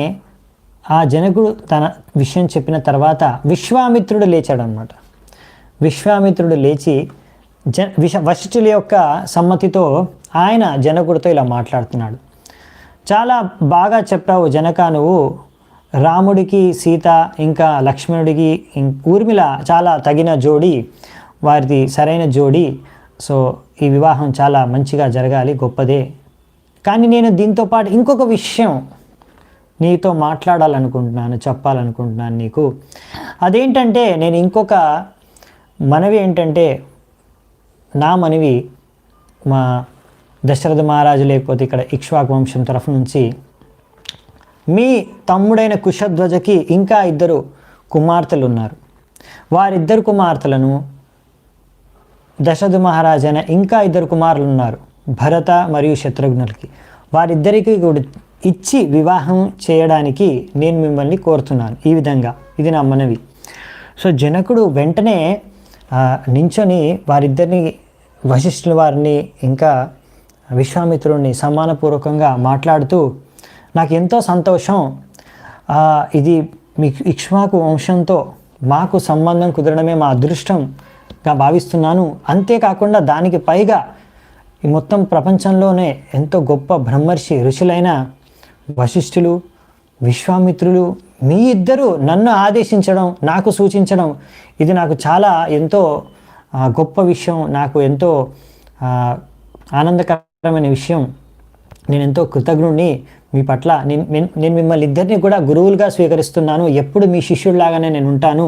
ఆ జనకుడు తన విషయం చెప్పిన తర్వాత విశ్వామిత్రుడు లేచాడనమాట. విశ్వామిత్రుడు లేచి వశిష్ఠుల యొక్క సమ్మతితో ఆయన జనకుడితో ఇలా మాట్లాడుతున్నాడు. చాలా బాగా చెప్పావు జనక, నువ్వు రాముడికి సీత ఇంకా లక్ష్మణుడికి ఊర్మిళ చాలా తగిన జోడి, వారిది సరైన జోడి. సో ఈ వివాహం చాలా మంచిగా జరగాలి, గొప్పదే. కానీ నేను దీంతో పాటు ఇంకొక విషయం నీతో మాట్లాడాలనుకుంటున్నాను, చెప్పాలనుకుంటున్నాను నీకు. అదేంటంటే నేను ఇంకొక మనవి ఏంటంటే, నా మనవి మా దశరథ మహారాజు లేకపోతే ఇక్కడ ఇక్ష్వాకు వంశం తరఫు నుంచి మీ తమ్ముడైన కుశధ్వజకి ఇంకా 2 కుమార్తెలు ఉన్నారు. వారిద్దరు కుమార్తెలను దశరథ మహారాజు అయిన ఇంకా 2 కుమారులు ఉన్నారు, భరత మరియు శత్రుఘ్నులకి. వారిద్దరికి కూడా ఇచ్చి వివాహం చేయడానికి నేను మిమ్మల్ని కోరుతున్నాను. ఈ విధంగా ఇది నా మనవి. సో జనకుడు వెంటనే నించొని వారిద్దరిని, వశిష్ఠుల వారిని ఇంకా విశ్వామిత్రుడిని సమానపూర్వకంగా మాట్లాడుతూ, నాకు ఎంతో సంతోషం, ఇది మీ ఇక్ష్వాకు వంశంతో మాకు సంబంధం కుదరడమే మా అదృష్టంగా భావిస్తున్నాను. అంతేకాకుండా దానికి పైగా ఈ మొత్తం ప్రపంచంలోనే ఎంతో గొప్ప బ్రహ్మర్షి ఋషులైన వశిష్ఠులు, విశ్వామిత్రులు మీ ఇద్దరు నన్ను ఆదేశించడం, నాకు సూచించడం, ఇది నాకు చాలా ఎంతో గొప్ప విషయం, నాకు ఎంతో ఆనందకరమైన విషయం. నేను ఎంతో కృతజ్ఞుడిని మీ పట్ల. నేను మిమ్మల్ని ఇద్దరిని కూడా గురువులుగా స్వీకరిస్తున్నాను. ఎప్పుడు మీ శిష్యుడిలాగానే నేను ఉంటాను.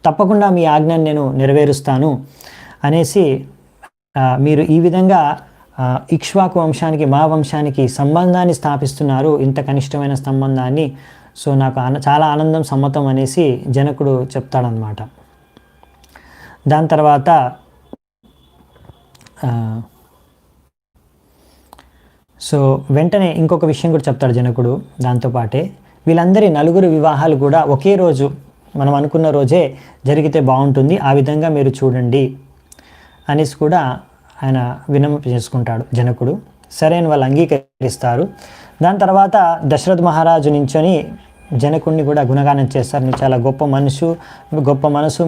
తప్పకుండా మీ ఆజ్ఞను నేను నెరవేరుస్తాను అనేసి మీరు ఈ విధంగా ఇక్ష్వాకు వంశానికి, మా వంశానికి సంబంధాన్ని స్థాపిస్తున్నారు, ఇంత కనిష్టమైన సంబంధాన్ని. సో నాకు చాలా ఆనందం, సమ్మతం అనేసి జనకుడు చెప్తాడనమాట. దాని తర్వాత సో వెంటనే ఇంకొక విషయం కూడా చెప్తాడు జనకుడు. దాంతోపాటే వీళ్ళందరి 4 వివాహాలు కూడా ఒకే రోజు, మనం అనుకున్న రోజే జరిగితే బాగుంటుంది, ఆ విధంగా మీరు చూడండి అనేసి కూడా ఆయన విన్నపం చేసుకుంటాడు జనకుడు. సరే అని వాళ్ళు అంగీకరిస్తారు. దాని తర్వాత దశరథ మహారాజు నించొని జనకుడిని కూడా గుణగానం చేస్తారు. మీరు చాలా గొప్ప మనసు,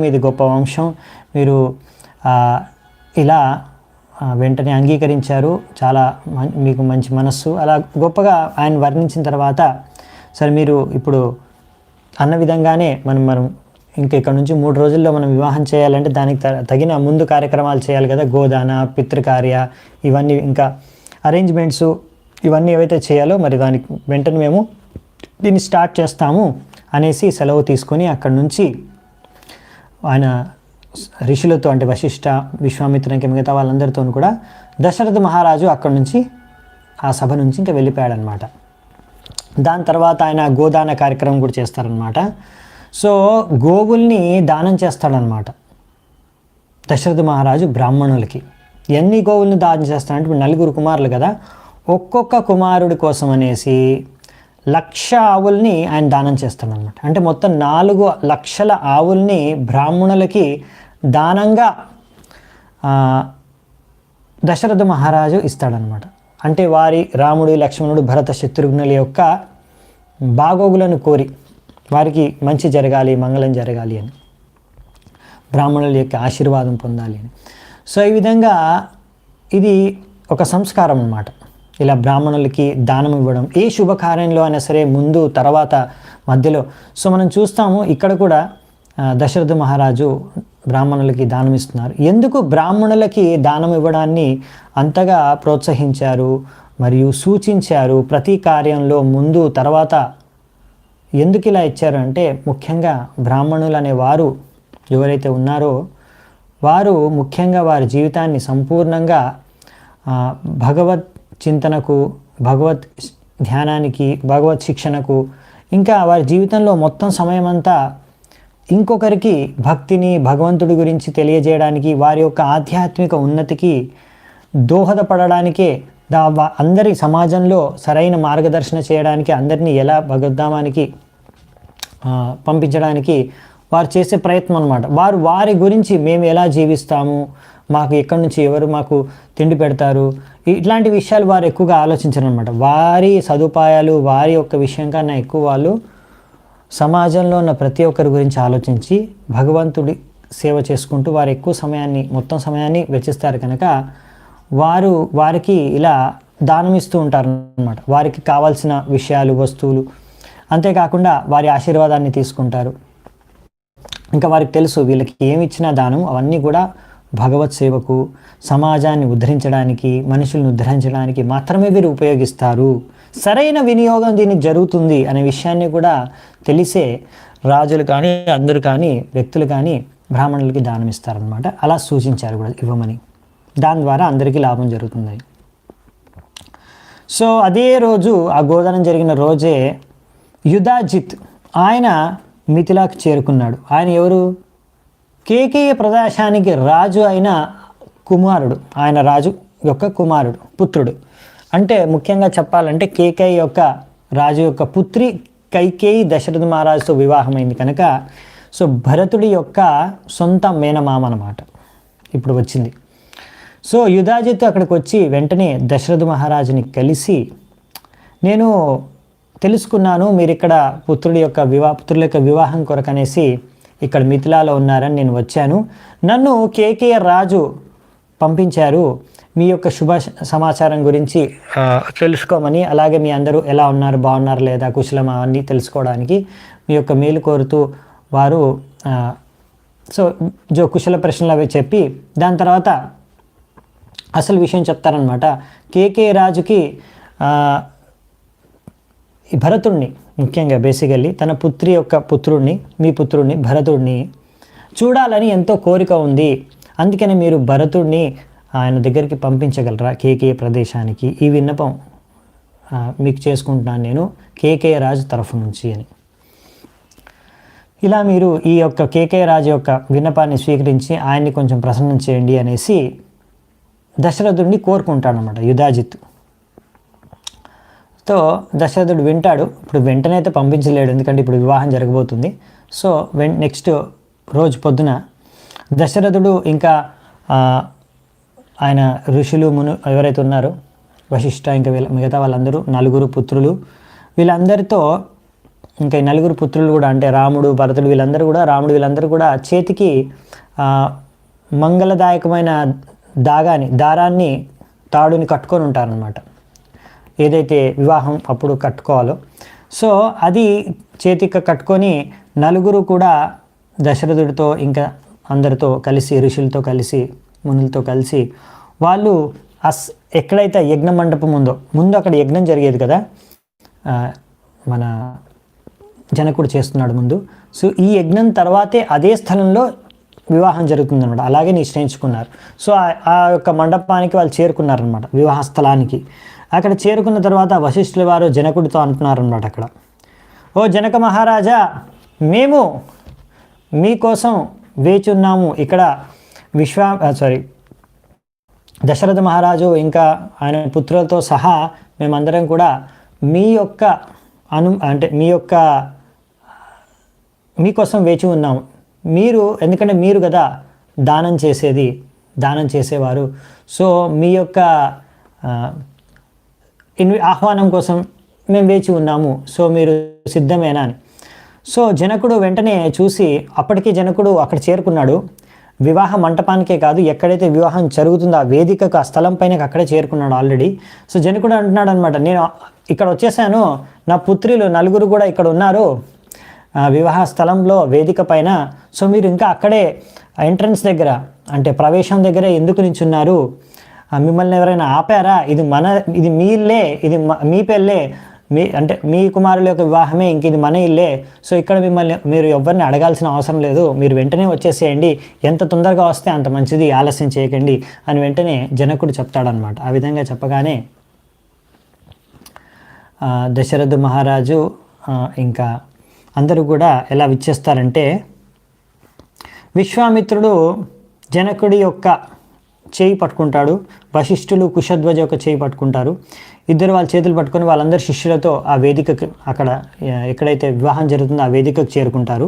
మీది గొప్ప వంశం, మీరు ఇలా వెంటనే అంగీకరించారు, చాలా మీకు మంచి మనస్సు, అలా గొప్పగా ఆయన వర్ణించిన తర్వాత, సరే మీరు ఇప్పుడు అన్న విధంగానే మనం ఇంకా ఇక్కడ నుంచి 3 రోజుల్లో మనం వివాహం చేయాలంటే దానికి తగిన ముందు కార్యక్రమాలు చేయాలి కదా, గోదాన, పితృకార్య, ఇవన్నీ ఇంకా అరేంజ్మెంట్స్ ఇవన్నీ ఏవైతే చేయాలో మరి దానికి వెంటనే మేము దీన్ని స్టార్ట్ చేస్తాము అనేసి సెలవు తీసుకొని అక్కడి నుంచి ఆయన ఋషులతో, అంటే వశిష్ఠ, విశ్వామిత్రునికి మిగతా వాళ్ళందరితో కూడా దశరథ మహారాజు అక్కడి నుంచి ఆ సభ నుంచి ఇంకా వెళ్ళిపోయాడనమాట. దాని తర్వాత ఆయన గోదాన కార్యక్రమం కూడా చేస్తారనమాట. సో గోవుల్ని దానం చేస్తాడనమాట దశరథ మహారాజు బ్రాహ్మణులకి. ఎన్ని గోవుల్ని దానం చేస్తాడంటే, ఇప్పుడు 4 కుమారులు కదా, ఒక్కొక్క కుమారుడి కోసం అనేసి 1,00,000 ఆవుల్ని ఆయన దానం చేస్తాడనమాట. అంటే మొత్తం 4 లక్షల ఆవుల్ని బ్రాహ్మణులకి దానంగా దశరథ మహారాజు ఇస్తాడనమాట. అంటే వారి రాముడు, లక్ష్మణుడు, భరత, శత్రుఘ్నుల యొక్క బాగోగులను కోరి వారికి మంచి జరగాలి, మంగళం జరగాలి అని, బ్రాహ్మణుల యొక్క ఆశీర్వాదం పొందాలి అని. సో ఈ విధంగా ఇది ఒక సంస్కారం అన్నమాట. ఇలా బ్రాహ్మణులకి దానం ఇవ్వడం ఏ శుభకార్యంలో అయినా సరే, ముందు తర్వాత మధ్యలో. సో మనం చూస్తాము ఇక్కడ కూడా దశరథ మహారాజు బ్రాహ్మణులకి దానం ఇస్తున్నారు. ఎందుకు బ్రాహ్మణులకి దానం ఇవ్వడాన్ని అంతగా ప్రోత్సహించారు మరియు సూచించారు? ప్రతి కార్యంలో ముందు తర్వాత ఎందుకు ఇలా ఇచ్చారు అంటే, ముఖ్యంగా బ్రాహ్మణులు అనే వారు ఎవరైతే ఉన్నారో వారు ముఖ్యంగా వారి జీవితాన్ని సంపూర్ణంగా భగవత్ చింతనకు, భగవత్ ధ్యానానికి, భగవత్ శిక్షణకు, ఇంకా వారి జీవితంలో మొత్తం సమయం అంతా ఇంకొకరికి భక్తిని, భగవంతుడి గురించి తెలియజేయడానికి, వారి యొక్క ఆధ్యాత్మిక ఉన్నతికి దోహదపడడానికే, అందరి సమాజంలో సరైన మార్గదర్శన చేయడానికి, అందరినీ ఎలా భగవద్ధామానికి పంపించడానికి వారు చేసే ప్రయత్నం అన్నమాట. వారి గురించి మేము ఎలా జీవిస్తాము, మాకు ఎక్కడి నుంచి ఎవరు మాకు తిండి పెడతారు, ఇట్లాంటి విషయాలు వారు ఎక్కువగా ఆలోచించరు అనమాట. వారి సదుపాయాలు, వారి యొక్క విషయం కన్నా ఎక్కువ వాళ్ళు సమాజంలో ఉన్న ప్రతి ఒక్కరి గురించి ఆలోచించి భగవంతుడి సేవ చేసుకుంటూ వారు ఎక్కువ సమయాన్ని మొత్తం సమయాన్ని వెచ్చిస్తారు కనుక వారికి ఇలా దానం ఇస్తూ ఉంటారు అన్నమాట. వారికి కావాల్సిన విషయాలు, వస్తువులు, అంతేకాకుండా వారి ఆశీర్వాదాన్ని తీసుకుంటారు. ఇంకా వారికి తెలుసు వీళ్ళకి ఏమి ఇచ్చినా దానం అవన్నీ కూడా భగవత్ సేవకు, సమాజాన్ని ఉద్ధరించడానికి, మనుషులను ఉద్ధరించడానికి మాత్రమే వీరు ఉపయోగిస్తారు. సరైన వినియోగం దీనికి జరుగుతుంది అనే విషయాన్ని కూడా తెలిసే రాజులు కానీ, అందరూ కానీ, వ్యక్తులు కానీ బ్రాహ్మణులకి దానం ఇస్తారనమాట. అలా సూచించారు కూడా ఇవ్వమని. దాని ద్వారా అందరికీ లాభం జరుగుతుంది. సో అదే రోజు, ఆ గోదానం జరిగిన రోజే యుధాజిత్ ఆయన మిథిలాకు చేరుకున్నాడు. ఆయన ఎవరు? కేకేయ ప్రదేశానికి రాజు అయిన కుమారుడు, ఆయన రాజు యొక్క కుమారుడు, పుత్రుడు. అంటే ముఖ్యంగా చెప్పాలంటే కేకేయ యొక్క రాజు యొక్క పుత్రి కైకేయి దశరథ మహారాజుతో వివాహమైంది కనుక సో భరతుడి యొక్క సొంత మేనమామ అన్నమాట ఇప్పుడు వచ్చింది. సో యుధాజిత్ అక్కడికి వచ్చి వెంటనే దశరథ మహారాజుని కలిసి, నేను తెలుసుకున్నాను మీరు ఇక్కడ పుత్రుల యొక్క వివాహం కొరకనేసి ఇక్కడ మిథిలాలో ఉన్నారని నేను వచ్చాను. నన్ను కేకేయ రాజు పంపించారు మీ యొక్క శుభ సమాచారం గురించి తెలుసుకోమని, అలాగే మీ అందరూ ఎలా ఉన్నారు, బాగున్నారు లేదా, కుశలమా అన్నీ తెలుసుకోవడానికి మీ యొక్క మేలు కోరుతూ వారు కుశల ప్రశ్నలు అవి చెప్పి దాని తర్వాత అసలు విషయం చెప్తారనమాట. కేకే రాజుకి ఈ భరతుడిని, ముఖ్యంగా బేసికల్లీ తన మీ పుత్రుడిని భరతుడిని చూడాలని ఎంతో కోరిక ఉంది. అందుకని మీరు భరతుడిని ఆయన దగ్గరికి పంపించగలరా కేకేయ ప్రదేశానికి? ఈ విన్నపం మీకు చేసుకుంటున్నాను నేను కేకేయ రాజు తరఫు నుంచి అని. ఇలా మీరు ఈ యొక్క కేకేయ రాజు యొక్క విన్నపాన్ని స్వీకరించి ఆయన్ని కొంచెం ప్రసన్నం చేయండి అనేసి దశరథుడిని కోరుకుంటాడనమాట యుధాజిత్. సో దశరథుడు వింటాడు. ఇప్పుడు వెంటనే అయితే పంపించలేడు, ఎందుకంటే ఇప్పుడు వివాహం జరగబోతుంది. సో నెక్స్ట్ రోజు పొద్దున దశరథుడు ఇంకా ఆయన ఋషులు ఎవరైతే ఉన్నారో వశిష్ఠ ఇంకా మిగతా వాళ్ళందరూ 4 పుత్రులు, వీళ్ళందరితో ఇంకా ఈ 4 పుత్రులు కూడా అంటే రాముడు, భరతుడు వీళ్ళందరూ కూడా చేతికి మంగళదాయకమైన దారాన్ని తాడుని కట్టుకొని ఉంటారనమాట. ఏదైతే వివాహం అప్పుడు కట్టుకోవాలో సో అది చేతికి కట్టుకొని 4 కూడా దశరథుడితో ఇంకా అందరితో కలిసి, ఋషులతో కలిసి, మునులతో కలిసి వాళ్ళు ఎక్కడైతే యజ్ఞ మండపం ముందు అక్కడ యజ్ఞం జరిగేది కదా, మన జనకుడు చేస్తున్నాడు ముందు. సో ఈ యజ్ఞం తర్వాతే అదే స్థలంలో వివాహం జరుగుతుందన్నమాట. అలాగే నిశ్చయించుకున్నారు. సో ఆ యొక్క మండపానికి వాళ్ళు చేరుకున్నారనమాట, వివాహ స్థలానికి. అక్కడ చేరుకున్న తర్వాత వశిష్ఠుల వారు జనకుడితో అంటున్నారనమాట అక్కడ, ఓ జనక మహారాజా, మేము మీకోసం వేచి ఉన్నాము. ఇక్కడ దశరథ మహారాజు ఇంకా ఆయన పుత్రులతో సహా మేమందరం కూడా మీకోసం వేచి ఉన్నాము. ఎందుకంటే మీరు కదా దానం చేసేవారు. సో మీ యొక్క ఆహ్వానం కోసం మేము వేచి ఉన్నాము. సో మీరు సిద్ధమేనా అని. సో జనకుడు వెంటనే చూసి, అప్పటికీ జనకుడు అక్కడ చేరుకున్నాడు. వివాహ మంటపానికే కాదు, ఎక్కడైతే వివాహం జరుగుతుందో ఆ వేదికకు, ఆ స్థలం పైన అక్కడే చేరుకున్నాడు ఆల్రెడీ. సో జనకుడు అంటున్నాడు అనమాట, నేను ఇక్కడ వచ్చేసాను, నా పుత్రులు 4 కూడా ఇక్కడ ఉన్నారు వివాహ స్థలంలో వేదిక పైన. సో మీరు ఇంకా అక్కడే ఎంట్రన్స్ దగ్గర అంటే ప్రవేశం దగ్గర ఎందుకు నించున్నారు? మిమ్మల్ని ఎవరైనా ఆపారా? ఇది మీ ఇల్లే, ఇది మీ పెళ్ళే, మీ కుమారుల యొక్క వివాహమే, ఇంక ఇది మన ఇల్లే. సో ఇక్కడ మీరు ఎవరిని అడగాల్సిన అవసరం లేదు, మీరు వెంటనే వచ్చేసేయండి, ఎంత తొందరగా వస్తే అంత మంచిది, ఆలస్యం చేయకండి అని వెంటనే జనకుడు చెప్తాడనమాట. ఆ విధంగా చెప్పగానే దశరథ మహారాజు ఇంకా అందరూ కూడా ఎలా విచ్చేస్తారంటే, విశ్వామిత్రుడు జనకుడి యొక్క చేయి పట్టుకుంటాడు, వశిష్ఠులు కుశధ్వజ యొక్క చేయి పట్టుకుంటారు. ఇద్దరు వాళ్ళ చేతులు పట్టుకొని వాళ్ళందరూ శిష్యులతో ఆ వేదికకు, అక్కడ ఎక్కడైతే వివాహం జరుగుతుందో ఆ వేదికకు చేరుకుంటారు.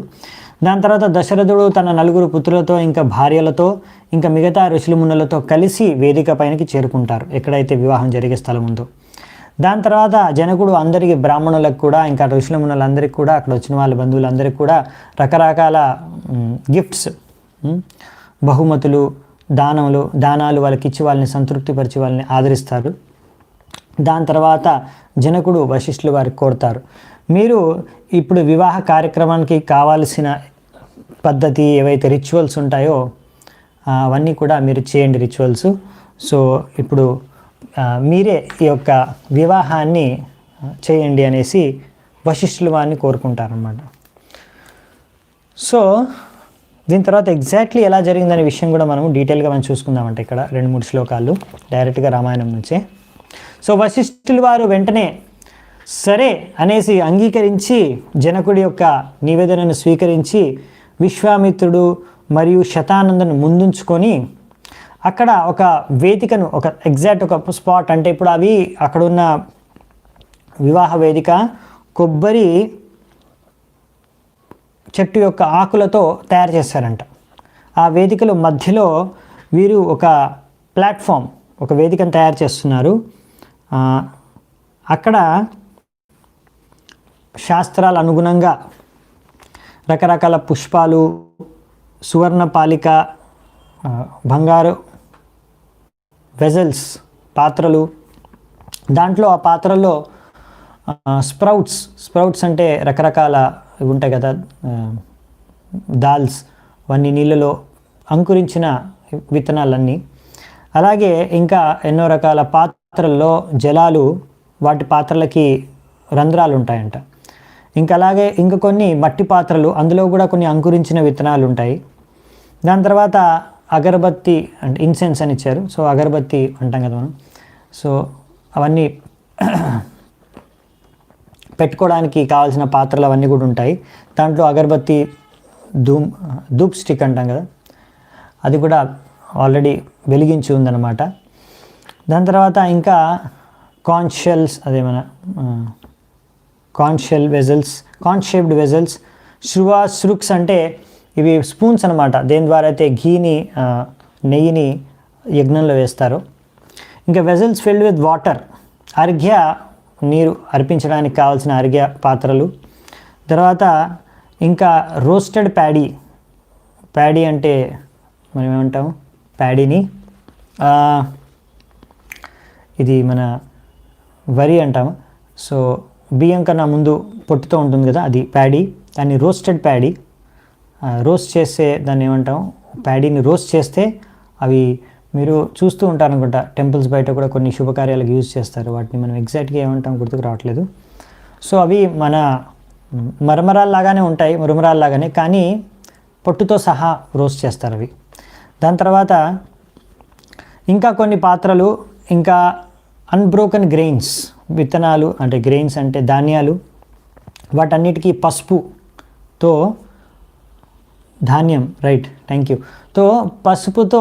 దాని తర్వాత దశరథుడు తన 4 పుత్రులతో ఇంకా భార్యలతో ఇంకా మిగతా ఋషులు మునులతో కలిసి వేదిక పైనకి చేరుకుంటారు, ఎక్కడైతే వివాహం జరిగే స్థలం ఉందో. దాని తర్వాత జనకుడు అందరికీ, బ్రాహ్మణులకు కూడా ఇంకా ఋషుల మునులందరికీ కూడా, అక్కడ వచ్చిన వాళ్ళ బంధువులందరికీ కూడా రకరకాల గిఫ్ట్స్, బహుమతులు, దానాలు వాళ్ళకి ఇచ్చి వాళ్ళని సంతృప్తిపరిచి వాళ్ళని ఆదరిస్తారు. దాని తర్వాత జనకుడు వశిష్ఠులు వారికి కోరుతారు, మీరు ఇప్పుడు వివాహ కార్యక్రమానికి కావాల్సిన పద్ధతి ఏవైతే రిచువల్స్ ఉంటాయో అవన్నీ కూడా మీరు చేయండి రిచువల్స్. సో ఇప్పుడు మీరే ఈ యొక్క వివాహాన్ని చేయండి అనేసి వశిష్ఠులు వారిని కోరుకుంటారన్నమాట. సో దీని తర్వాత ఎగ్జాక్ట్లీ ఎలా జరిగిందనే విషయం కూడా మనము డీటెయిల్గా మనం చూసుకుందామంటే ఇక్కడ 2-3 శ్లోకాలు డైరెక్ట్గా రామాయణం నుంచే. సో వశిష్ఠులు వారు వెంటనే సరే అనేసి అంగీకరించి జనకుడి యొక్క నివేదనను స్వీకరించి విశ్వామిత్రుడు మరియు శతానందను ముందుంచుకొని అక్కడ ఒక వేదికను, ఒక ఎగ్జాక్ట్ ఒక స్పాట్, అంటే ఇప్పుడు అవి అక్కడున్న వివాహ వేదిక కొబ్బరి చెట్టు యొక్క ఆకులతో తయారు చేశారంట. ఆ వేదికలో మధ్యలో వీరు ఒక ప్లాట్ఫామ్, ఒక వేదికను తయారు చేస్తున్నారు. అక్కడ శాస్త్రాల అనుగుణంగా రకరకాల పుష్పాలు, సువర్ణ పాలిక, బంగారు వెజల్స్, పాత్రలు, దాంట్లో ఆ పాత్రల్లో స్ప్రౌట్స్ అంటే రకరకాల ఇవి ఉంటాయి కదా, దాల్స్, అవన్నీ నీళ్ళలో అంకురించిన విత్తనాలన్నీ. అలాగే ఇంకా ఎన్నో రకాల పాత్రల్లో జలాలు, వాటి పాత్రలకి రంధ్రాలు ఉంటాయంట. ఇంకా అలాగే ఇంకా కొన్ని మట్టి పాత్రలు, అందులో కూడా కొన్ని అంకురించిన విత్తనాలు ఉంటాయి. దాని తర్వాత అగరబత్తి అంటే ఇన్సెన్స్ అని ఇచ్చారు. సో అగరబత్తి అంటాం కదా మనం. సో అవన్నీ పెట్టుకోవడానికి కావాల్సిన పాత్రలు అవన్నీ కూడా ఉంటాయి. దాంట్లో అగరబత్తి, ధూప్ స్టిక్ అంటాం కదా, అది కూడా ఆల్రెడీ వెలిగించి ఉందన్నమాట. దాని తర్వాత ఇంకా కాన్ షేప్డ్ వెజల్స్, శ్రుక్స్ అంటే ఇవి స్పూన్స్ అనమాట, దేని ద్వారా అయితే నెయ్యిని యజ్ఞంలో వేస్తారు. ఇంకా వెజల్స్ ఫిల్డ్ విత్ వాటర్, నీరు అర్పించడానికి కావాల్సిన అర్ఘ్య పాత్రలు. తర్వాత ఇంకా రోస్టెడ్ ప్యాడీ అంటే మనం ఏమంటాము, ప్యాడీని ఇది మన వరి అంటాము. సో బియ్యం కన్నా ముందు పొట్టుతో ఉంటుంది కదా, అది ప్యాడీ. దాన్ని రోస్టెడ్ ప్యాడీ, రోస్ట్ చేస్తే దాన్ని ఏమంటాం, ప్యాడీని రోస్ట్ చేస్తే అవి మీరు చూస్తూ ఉంటారనుకుంటా, టెంపుల్స్ బయట కూడా కొన్ని శుభకార్యాలకు యూజ్ చేస్తారు. వాటిని మనం ఎగ్జాక్ట్గా ఏమంటాం గుర్తుకు రావట్లేదు. సో అవి మన మరమరాల్లాగానే ఉంటాయి, మురమరాల్లాగానే, కానీ పొట్టుతో సహా రోస్ట్ చేస్తారు అవి. దాని తర్వాత ఇంకా కొన్ని పాత్రలు, ఇంకా అన్బ్రోకెన్ గ్రెయిన్స్, విత్తనాలు అంటే గ్రెయిన్స్ అంటే ధాన్యాలు, వాటన్నిటికీ పసుపుతో ధాన్యం థ్యాంక్ యూ తో పసుపుతో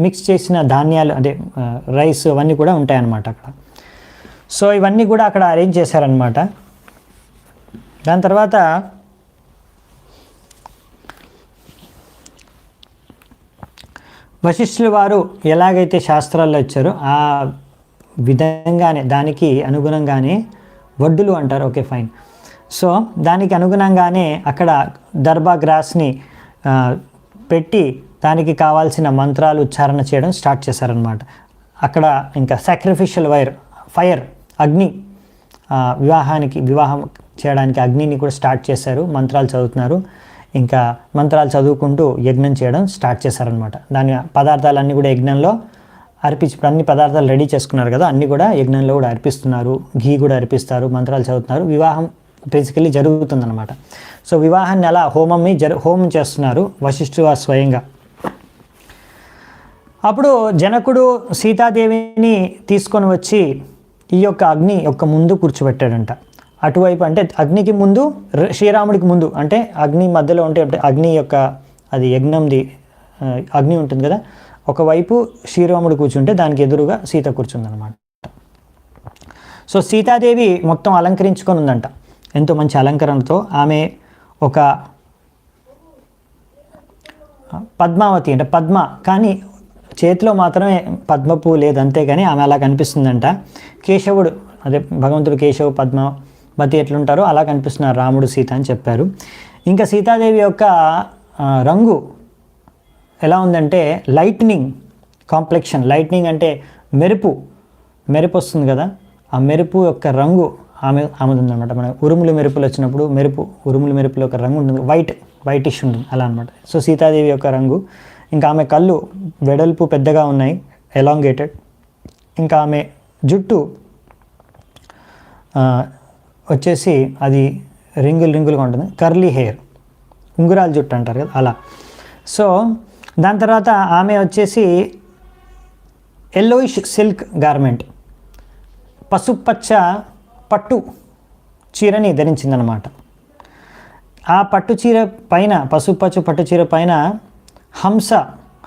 మిక్స్ చేసిన ధాన్యాలు అంటే రైస్ అవన్నీ కూడా ఉంటాయన్నమాట అక్కడ. సో ఇవన్నీ కూడా అక్కడ అరేంజ్ చేశారనమాట. దాని తర్వాత వశిష్ఠుల వారు ఎలాగైతే శాస్త్రాల్లో ఇచ్చారో ఆ విధంగానే, దానికి అనుగుణంగానే వడ్డులు అంటారు. Okay fine. సో దానికి అనుగుణంగానే అక్కడ దర్బా గ్రాస్ని పెట్టి దానికి కావాల్సిన మంత్రాలు ఉచ్చారణ చేయడం స్టార్ట్ చేశారనమాట. అక్కడ ఇంకా సాక్రిఫిషియల్ ఫైర్, అగ్ని, వివాహం చేయడానికి అగ్నిని కూడా స్టార్ట్ చేశారు. మంత్రాలు చదువుతున్నారు. ఇంకా మంత్రాలు చదువుకుంటూ యజ్ఞం చేయడం స్టార్ట్ చేశారనమాట. దాని పదార్థాలన్నీ కూడా యజ్ఞంలో ఇప్పుడు అన్ని పదార్థాలు రెడీ చేసుకున్నారు కదా, అన్నీ కూడా యజ్ఞంలో కూడా అర్పిస్తున్నారు. ఘీ కూడా అర్పిస్తారు, మంత్రాలు చదువుతున్నారు. వివాహం బేసికలీ జరుగుతుందన్నమాట. సో వివాహాన్ని అలా హోమం చేస్తున్నారు వశిష్ఠుడు స్వయంగా. అప్పుడు జనకుడు సీతాదేవిని తీసుకొని వచ్చి ఈ యొక్క అగ్ని యొక్క ముందు కూర్చోబెట్టాడంట. అటువైపు అంటే అగ్నికి ముందు, శ్రీరాముడికి ముందు, అంటే అగ్ని మధ్యలో ఉంటే అగ్ని యొక్క అది యజ్ఞంది అగ్ని ఉంటుంది కదా, ఒకవైపు శ్రీరాముడు కూర్చుంటే దానికి ఎదురుగా సీత కూర్చుందనమాట. సో సీతాదేవి మొత్తం అలంకరించుకొని ఉందంట, ఎంతో మంచి అలంకరణతో. ఆమె ఒక పద్మావతి అంటే పద్మ, కానీ చేతిలో మాత్రమే పద్మపూ లేదు, అంతేగాని ఆమె అలా కనిపిస్తుందంట. కేశవుడు అదే భగవంతుడు కేశవ పద్మావతి ఎట్లుంటారో అలా కనిపిస్తున్నారు రాముడు సీత అని చెప్పారు. ఇంకా సీతాదేవి యొక్క రంగు ఎలా ఉందంటే లైట్నింగ్ కాంప్లెక్షన్. లైట్నింగ్ అంటే మెరుపు వస్తుంది కదా, ఆ మెరుపు యొక్క రంగు ఆమెది ఉందన్నమాట. మన ఉరుములు మెరుపులు వచ్చినప్పుడు ఉరుములు మెరుపుల యొక్క రంగు ఉంటుంది, వైటిష్ ఉంటుంది అలా అనమాట. సో సీతాదేవి యొక్క రంగు. ఇంకా ఆమె కళ్ళు వెడల్పు పెద్దగా ఉన్నాయి, ఎలాంగేటెడ్. ఇంకా ఆమె జుట్టు వచ్చేసి అది రింగులుగా ఉంటుంది, కర్లీ హెయిర్, ఉంగురాల జుట్టు అంటారు కదా అలా. సో దాని తర్వాత ఆమె వచ్చేసి ఎల్లోయిష్ సిల్క్ గార్మెంట్, పసుపచ్చ పట్టు చీరని ధరించిందనమాట. ఆ పట్టు చీర పైన, పసుపచ్చ పట్టు చీర పైన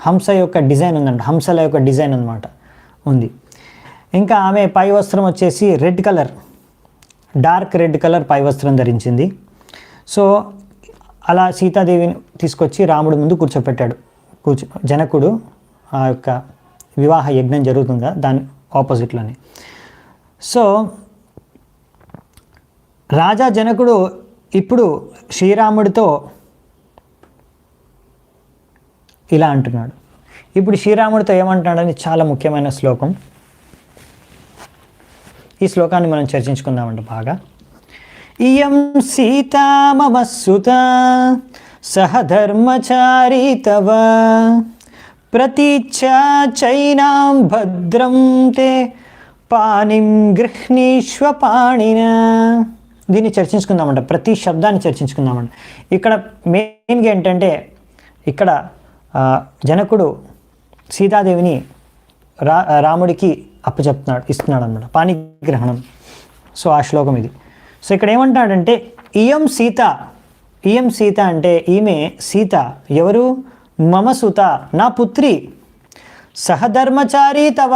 హంస యొక్క డిజైన్ ఉందంట, హంసల యొక్క డిజైన్ అనమాట ఉంది. ఇంకా ఆమె పై వస్త్రం వచ్చేసి red colour, dark red colour పై వస్త్రం ధరించింది. సో అలా సీతాదేవిని తీసుకొచ్చి రాముడి ముందు కూర్చోపెట్టాడు. జనకుడు ఆ యొక్క వివాహ యజ్ఞం జరుగుతుందా దాని ఆపోజిట్లోనే. సో రాజా జనకుడు ఇప్పుడు శ్రీరాముడితో ఇలా అంటున్నాడు. ఇప్పుడు శ్రీరాముడితో ఏమంటున్నాడని చాలా ముఖ్యమైన శ్లోకం. ఈ శ్లోకాన్ని మనం చర్చించుకుందామంట బాగా. ఇయం సీతా మమ సుత సహధర్మచారీ తవ ప్రతీచ్ఛా చైనాం భద్రం తే పాణిం గృహ్ణీష్వ పాణిన. దీన్ని చర్చించుకుందామంట, ప్రతి శబ్దాన్ని చర్చించుకుందామంట. ఇక్కడ మెయిన్గా ఏంటంటే ఇక్కడ జనకుడు సీతాదేవిని రాముడికి ఇస్తున్నాడు అనమాట, పాణిగ్రహణం. సో ఆ శ్లోకం ఇది. సో ఇక్కడ ఏమంటాడంటే ఇయం సీత అంటే ఈమె సీత. ఎవరు? మమ సుత, నా పుత్రి. సహధర్మచారి తవ,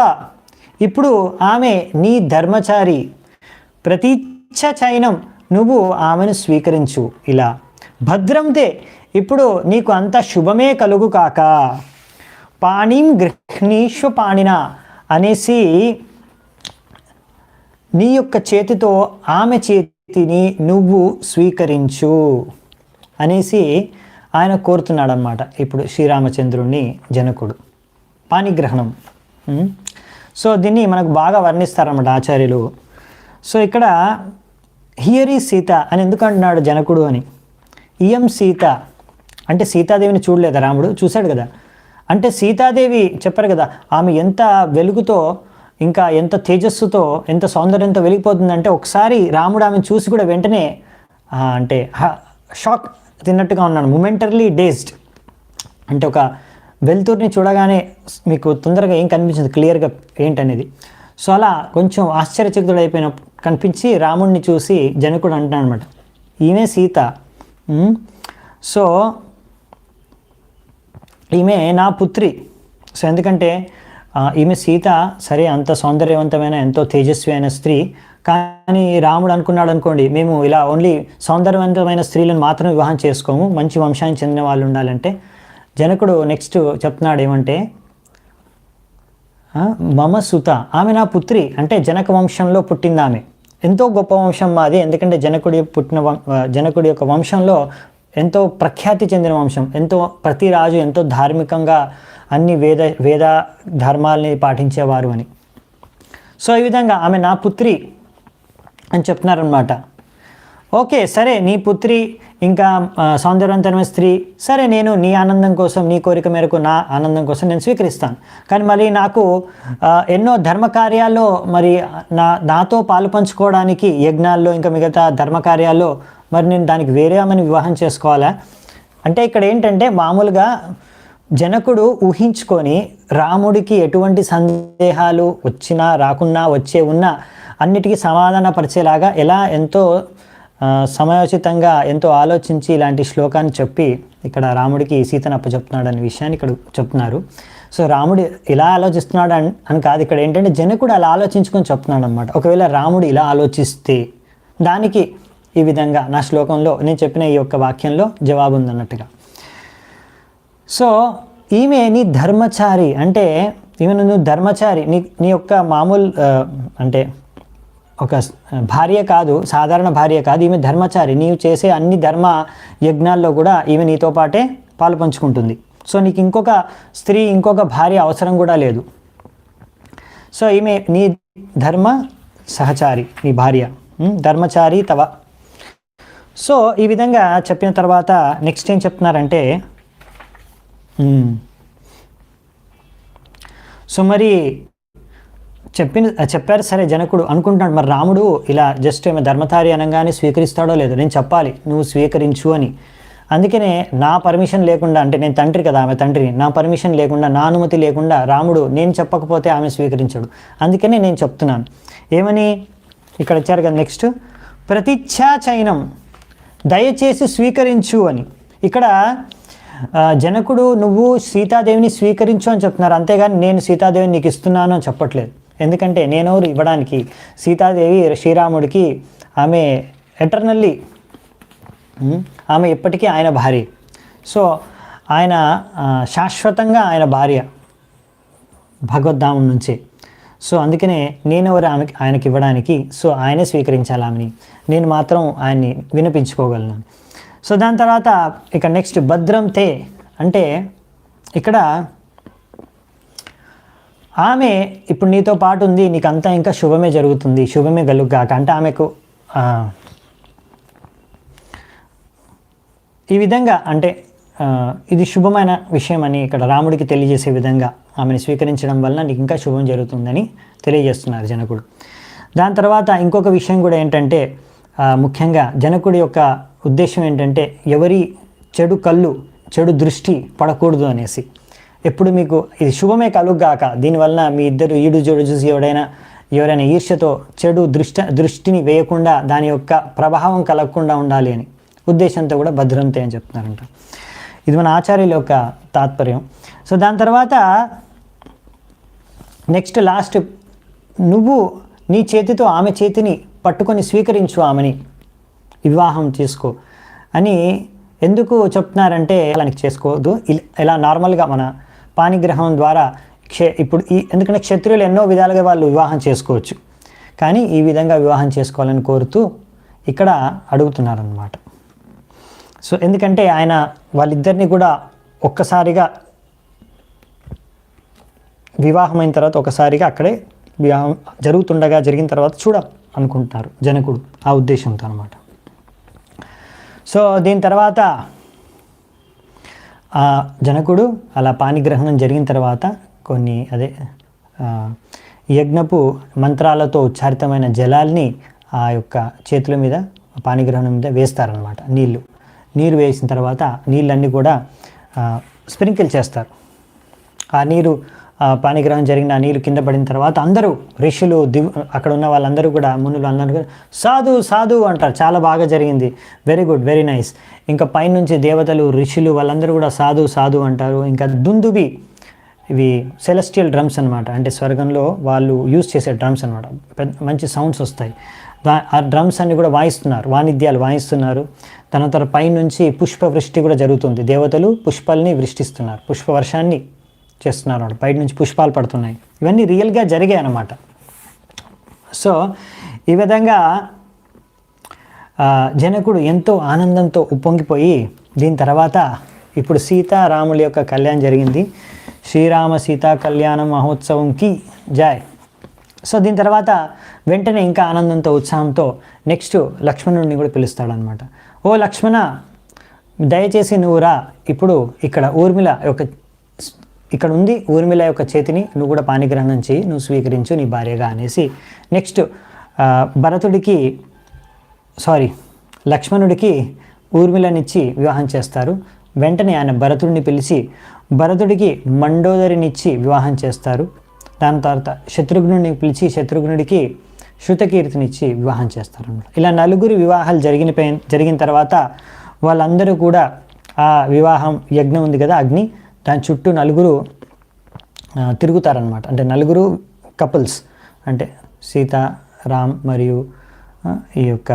ఇప్పుడు ఆమె నీ ధర్మచారి. ప్రతీచ్ఛ చైనం, నువ్వు ఆమెను స్వీకరించు. ఇలా భద్రంతే, ఇప్పుడు నీకు అంత శుభమే కలుగు కాక. పాణిం గృహ్ణీష్వ పాణిన అనేసి నీ యొక్క చేతితో ఆమె చేతిని నువ్వు స్వీకరించు అనేసి ఆయన కోరుతున్నాడు అన్నమాట. ఇప్పుడు శ్రీరామచంద్రుణ్ణి జనకుడు పాణిగ్రహణం. సో దీన్ని మనకు బాగా వర్ణిస్తారన్నమాట ఆచార్యులు. సో ఇక్కడ హియర్ ఈ సీత అని ఎందుకు అంటున్నాడు జనకుడు అని. ఇయం సీత అంటే సీతాదేవిని చూడలేదా రాముడు? చూశాడు కదా. అంటే సీతాదేవి చెప్పారు కదా, ఆమె ఎంత వెలుగుతో, ఇంకా ఎంత తేజస్సుతో, ఎంత సౌందర్యంతో వెలిగిపోతుందంటే ఒకసారి రాముడు ఆమెను చూసి కూడా వెంటనే అంటే షాక్ తిన్నట్టుగా ఉన్నాడు. మొమెంటర్లీ డేజ్డ్ అంటే ఒక వెలుతురిని చూడగానే మీకు తొందరగా ఏం కనిపించింది క్లియర్గా ఏంటనేది. సో అలా కొంచెం ఆశ్చర్యచకితుడు అయిపోయిన కనిపించి రాముడిని చూసి జనకుడు అంటున్నాడు అనమాట, ఈమె సీత. సో ఈమె నా పుత్రి. సో ఎందుకంటే ఈమె సీత సరే అంత సౌందర్యవంతమైన ఎంతో తేజస్వి అయిన స్త్రీ, కానీ రాముడు అనుకున్నాడు అనుకోండి, మేము ఇలా ఓన్లీ సౌందర్యవంతమైన స్త్రీలను మాత్రం వివాహం చేసుకోము, మంచి వంశానికి చెందిన వాళ్ళు ఉండాలంటే. జనకుడు నెక్స్ట్ చెప్తున్నాడు ఏమంటే మమ సుత, ఆమె నా పుత్రి. అంటే జనక వంశంలో పుట్టింది ఆమె. ఎంతో గొప్ప వంశం మాది, ఎందుకంటే జనకుడి యొక్క వంశంలో ఎంతో ప్రఖ్యాతి చెందిన వంశం. ప్రతి రాజు ఎంతో ధార్మికంగా అన్ని వేద ధర్మాల్ని పాటించేవారు అని. సో ఈ విధంగా ఆమె నా పుత్రి అని చెప్తున్నారనమాట. ఓకే సరే, నీ పుత్రి ఇంకా సౌందర్యవంతమైన స్త్రీ, సరే నేను నీ ఆనందం కోసం, నీ కోరిక మేరకు నా ఆనందం కోసం నేను స్వీకరిస్తాను. కానీ మళ్ళీ నాకు ఎన్నో ధర్మకార్యాల్లో మరి నాతో పాలు పంచుకోవడానికి యజ్ఞాల్లో ఇంకా మిగతా ధర్మకార్యాల్లో మరి నేను దానికి వేరే ఆమెను వివాహం చేసుకోవాలా అంటే ఇక్కడ ఏంటంటే మామూలుగా జనకుడు ఊహించుకొని రాముడికి ఎటువంటి సందేహాలు వచ్చినా రాకున్నా వచ్చే ఉన్నా అన్నిటికీ సమాధానపరిచేలాగా ఎలా ఎంతో సమయోచితంగా ఎంతో ఆలోచించి ఇలాంటి శ్లోకాన్ని చెప్పి ఇక్కడ రాముడికి సీతను అప్పచెప్తున్నాడు అనే విషయాన్ని ఇక్కడ చెప్తున్నారు. సో రాముడు ఇలా ఆలోచిస్తున్నాడు అని కాదు, ఇక్కడ ఏంటంటే జనకుడు అలా ఆలోచించుకొని చెప్తున్నాడు అనమాట. ఒకవేళ రాముడు ఇలా ఆలోచిస్తే దానికి ఈ విధంగా నా శ్లోకంలో నేను చెప్పిన ఈ యొక్క వాక్యంలో జవాబు ఉందన్నట్టుగా. సో ఈమె నీ ధర్మచారి అంటే ఈమె నువ్వు ధర్మచారి, నీ యొక్క మామూలు అంటే ఒక భార్య కాదు, సాధారణ భార్య కాదు, ఈమె ధర్మచారి. నీవు చేసే అన్ని ధర్మ యజ్ఞాల్లో కూడా ఈమె నీతో పాటే పాలు పంచుకుంటుంది. సో నీకు ఇంకొక స్త్రీ, ఇంకొక భార్య అవసరం కూడా లేదు. సో ఈమె నీ ధర్మ సహచారి, నీ భార్య, ధర్మచారి తవ. సో ఈ విధంగా చెప్పిన తర్వాత నెక్స్ట్ ఏం చెప్తున్నారంటే, సో మరి చెప్పారు సరే. జనకుడు అనుకుంటున్నాడు, మరి రాముడు ఇలా జస్ట్ ఏమో ధర్మచారి అనగానే స్వీకరిస్తాడో లేదో, నేను చెప్పాలి నువ్వు స్వీకరించు అని. అందుకనే నా పర్మిషన్ లేకుండా, అంటే నేను తండ్రి కదా, ఆమె తండ్రిని, నా పర్మిషన్ లేకుండా, నా అనుమతి లేకుండా రాముడు నేను చెప్పకపోతే ఆమె స్వీకరించడు. అందుకనే నేను చెప్తున్నాను. ఏమని ఇక్కడ వచ్చారు కదా నెక్స్ట్, ప్రతిచ్ఛాచైనం, దయచేసి స్వీకరించు అని. ఇక్కడ జనకుడు నువ్వు సీతాదేవిని స్వీకరించు అని చెప్తున్నారు, అంతేగాని నేను సీతాదేవిని నీకు ఇస్తున్నాను అని చెప్పట్లేదు. ఎందుకంటే నేనెవరు ఇవ్వడానికి? సీతాదేవి శ్రీరాముడికి ఆమె ఎటర్నల్లీ, ఆమె ఎప్పటికీ ఆయన భార్య. సో ఆయన శాశ్వతంగా ఆయన భార్య భగవద్ధామం నుంచే. సో అందుకనే నేనెవరు ఆయనకి ఇవ్వడానికి? సో ఆయనే స్వీకరించాలి ఆమెని, నేను మాత్రం ఆయన్ని వినిపించుకోగలను. సో దాని తర్వాత ఇక నెక్స్ట్ భద్రం తే అంటే ఇక్కడ ఆమె ఇప్పుడు నీతో పాటు ఉంది, నీకు అంతా ఇంకా శుభమే జరుగుతుంది, శుభమే కలుగుగాక అంటే ఆమెకు ఈ విధంగా అంటే ఇది శుభమైన విషయం అని ఇక్కడ రాముడికి తెలియజేసే విధంగా ఆమెను స్వీకరించడం వలన నీకు ఇంకా శుభం జరుగుతుందని తెలియజేస్తున్నారు జనకుడు. దాని తర్వాత ఇంకొక విషయం కూడా ఏంటంటే, ముఖ్యంగా జనకుడి యొక్క ఉద్దేశం ఏంటంటే ఎవరి చెడు కళ్ళు, చెడు దృష్టి పడకూడదు అనేసి. ఎప్పుడు మీకు ఇది శుభమే కలుగుగాక, దీనివలన మీ ఇద్దరు ఈడు జోడు చూసి ఎవరైనా ఈర్ష్యతో చెడు దృష్టిని వేయకుండా, దాని యొక్క ప్రభావం కలగకుండా ఉండాలి అని ఉద్దేశంతో కూడా భద్రంతే అని చెప్తున్నారంట. ఇది మన ఆచార్యుల యొక్క తాత్పర్యం. సో దాని తర్వాత నెక్స్ట్ లాస్ట్, నువ్వు నీ చేతితో ఆమె చేతిని పట్టుకొని స్వీకరించు, ఆమెని వివాహం చేసుకో అని ఎందుకు చెప్తున్నారంటే, అలానికి చేసుకోవద్దు. ఇలా నార్మల్గా మన పాణిగ్రహం ద్వారా ఇప్పుడు ఎందుకంటే క్షత్రియులు ఎన్నో విధాలుగా వాళ్ళు వివాహం చేసుకోవచ్చు, కానీ ఈ విధంగా వివాహం చేసుకోవాలని కోరుతూ ఇక్కడ అడుగుతున్నారన్నమాట. సో ఎందుకంటే ఆయన వాళ్ళిద్దరిని కూడా ఒక్కసారిగా వివాహమైన తర్వాత ఒకసారిగా అక్కడే వివాహం జరిగిన తర్వాత అనుకుంటున్నారు జనకుడు, ఆ ఉద్దేశంతో అనమాట. సో దీని తర్వాత జనకుడు అలా పాణిగ్రహణం జరిగిన తర్వాత కొన్ని యజ్ఞపు మంత్రాలతో ఉచ్చారితమైన జలాల్ని ఆ యొక్క చేతుల మీద పాణిగ్రహణం మీద వేస్తారనమాట. నీరు వేసిన తర్వాత నీళ్ళన్నీ కూడా స్ప్రింకిల్ చేస్తారు. ఆ నీరు పాణిగ్రహం జరిగిన ఆ నీళ్ళు కింద పడిన తర్వాత అందరూ ఋషులు అక్కడ ఉన్న వాళ్ళందరూ కూడా, మునులు అందరూ కూడా సాధు సాధు అంటారు. చాలా బాగా జరిగింది, వెరీ గుడ్, వెరీ నైస్. ఇంకా పైనుంచి దేవతలు, ఋషులు వాళ్ళందరూ కూడా సాధు సాధు అంటారు. ఇంకా దుందుబి, ఇవి సెలెస్టియల్ డ్రమ్స్ అనమాట, అంటే స్వర్గంలో వాళ్ళు యూజ్ చేసే డ్రమ్స్ అనమాట, మంచి సౌండ్స్ వస్తాయి. ఆ డ్రమ్స్ అన్ని కూడా వాయిద్యాలు వాయిస్తున్నారు. దాని తర్వాత పైనుంచి పుష్పవృష్టి కూడా జరుగుతుంది. దేవతలు పుష్పాలని వృష్టిస్తున్నారు, పుష్పవర్షాన్ని చేస్తున్నారు అన్నమాట. బయట నుంచి పుష్పాలు పడుతున్నాయి. ఇవన్నీ రియల్గా జరిగాయి అన్నమాట. సో ఈ విధంగా జనకుడు ఎంతో ఆనందంతో ఉప్పొంగిపోయి, దీని తర్వాత ఇప్పుడు సీతారాముల యొక్క కళ్యాణం జరిగింది. శ్రీరామ సీతా కళ్యాణ మహోత్సవంకి జై. సో దీని తర్వాత వెంటనే ఇంకా ఆనందంతో ఉత్సాహంతో నెక్స్ట్ లక్ష్మణుడిని కూడా పిలుస్తాడనమాట. ఓ లక్ష్మణ, దయచేసి నువ్వు రా, ఇప్పుడు ఇక్కడ ఊర్మిళ యొక్క చేతిని నువ్వు కూడా పాణిగ్రహణం చేయి, నువ్వు స్వీకరించు నీ భార్యగా అనేసి నెక్స్ట్ లక్ష్మణుడికి ఊర్మిళనిచ్చి వివాహం చేస్తారు. వెంటనే ఆయన భరతుడిని పిలిచి భరతుడికి మండోదరినిచ్చి వివాహం చేస్తారు. దాని తర్వాత శత్రుఘ్నుడిని పిలిచి శత్రుఘ్నుడికి శృతకీర్తినిచ్చి వివాహం చేస్తారు. ఇలా నలుగురు వివాహాలు జరిగిన తర్వాత వాళ్ళందరూ కూడా ఆ వివాహం యజ్ఞం ఉంది కదా, అగ్ని, దాని చుట్టూ నలుగురు తిరుగుతారనమాట. అంటే నలుగురు కపుల్స్, అంటే సీత, రామ్ మరియు ఈ యొక్క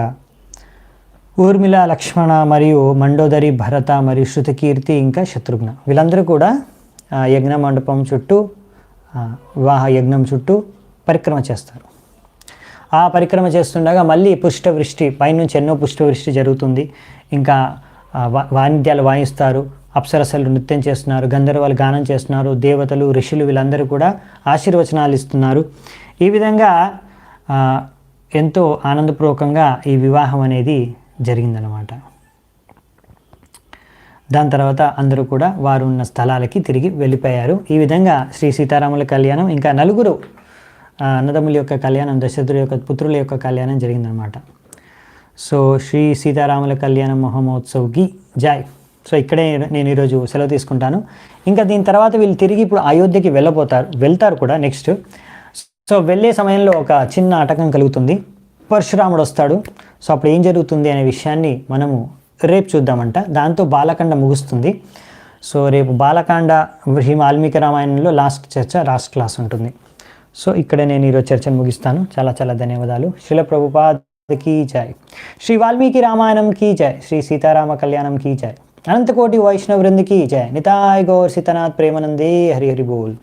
ఊర్మిళ, లక్ష్మణ మరియు మండోదరి, భరత మరియు శృతకీర్తి ఇంకా శత్రుఘ్న, వీళ్ళందరూ కూడా యజ్ఞ మండపం చుట్టూ, వివాహ యజ్ఞం చుట్టూ పరిక్రమ చేస్తారు. ఆ పరిక్రమ చేస్తుండగా మళ్ళీ పుష్పవృష్టి, పైనుంచి ఎన్నో పుష్పవృష్టి జరుగుతుంది. ఇంకా వాయిద్యాలు వాయిస్తారు. అప్సరసలు నృత్యం చేస్తున్నారు, గంధర్వాలు గానం చేస్తున్నారు, దేవతలు ఋషులు వీళ్ళందరూ కూడా ఆశీర్వచనాలు ఇస్తున్నారు. ఈ విధంగా ఎంతో ఆనందపూర్వకంగా ఈ వివాహం అనేది జరిగిందనమాట. దాని తర్వాత అందరూ కూడా వారు ఉన్న స్థలాలకి తిరిగి వెళ్ళిపోయారు. ఈ విధంగా శ్రీ సీతారాముల కళ్యాణం, ఇంకా నలుగురు అన్నదమ్ముల యొక్క కళ్యాణం, దశరథుడి యొక్క పుత్రుల యొక్క కళ్యాణం జరిగిందనమాట. సో శ్రీ సీతారాముల కళ్యాణ మహోత్సవ్కి జాయ్. సో ఇక్కడే నేను ఈరోజు సెలవు తీసుకుంటాను. ఇంకా దీని తర్వాత వీళ్ళు తిరిగి ఇప్పుడు అయోధ్యకి వెళ్తారు కూడా నెక్స్ట్. సో వెళ్ళే సమయంలో ఒక చిన్న ఆటంకం కలుగుతుంది. పరశురాముడు వస్తాడు. సో అప్పుడు ఏం జరుగుతుంది అనే విషయాన్ని మనము రేపు చూద్దామంట. దాంతో బాలకాండ ముగుస్తుంది. సో రేపు బాలకాండ శ్రీ వాల్మీకి రామాయణంలో లాస్ట్ క్లాస్ ఉంటుంది. సో ఇక్కడే నేను ఈరోజు చర్చను ముగిస్తాను. చాలా చాలా ధన్యవాదాలు. శ్రీల ప్రభుపాదకి జై. శ్రీ వాల్మీకి రామాయణం కీ జై. శ్రీ సీతారామ కళ్యాణం కీ జై. అనంతకోటి వైష్ణవ వృందకి జై. నితాయ్ గౌర్ సీతనాథ్ ప్రేమానందే హరి హరి బోల్.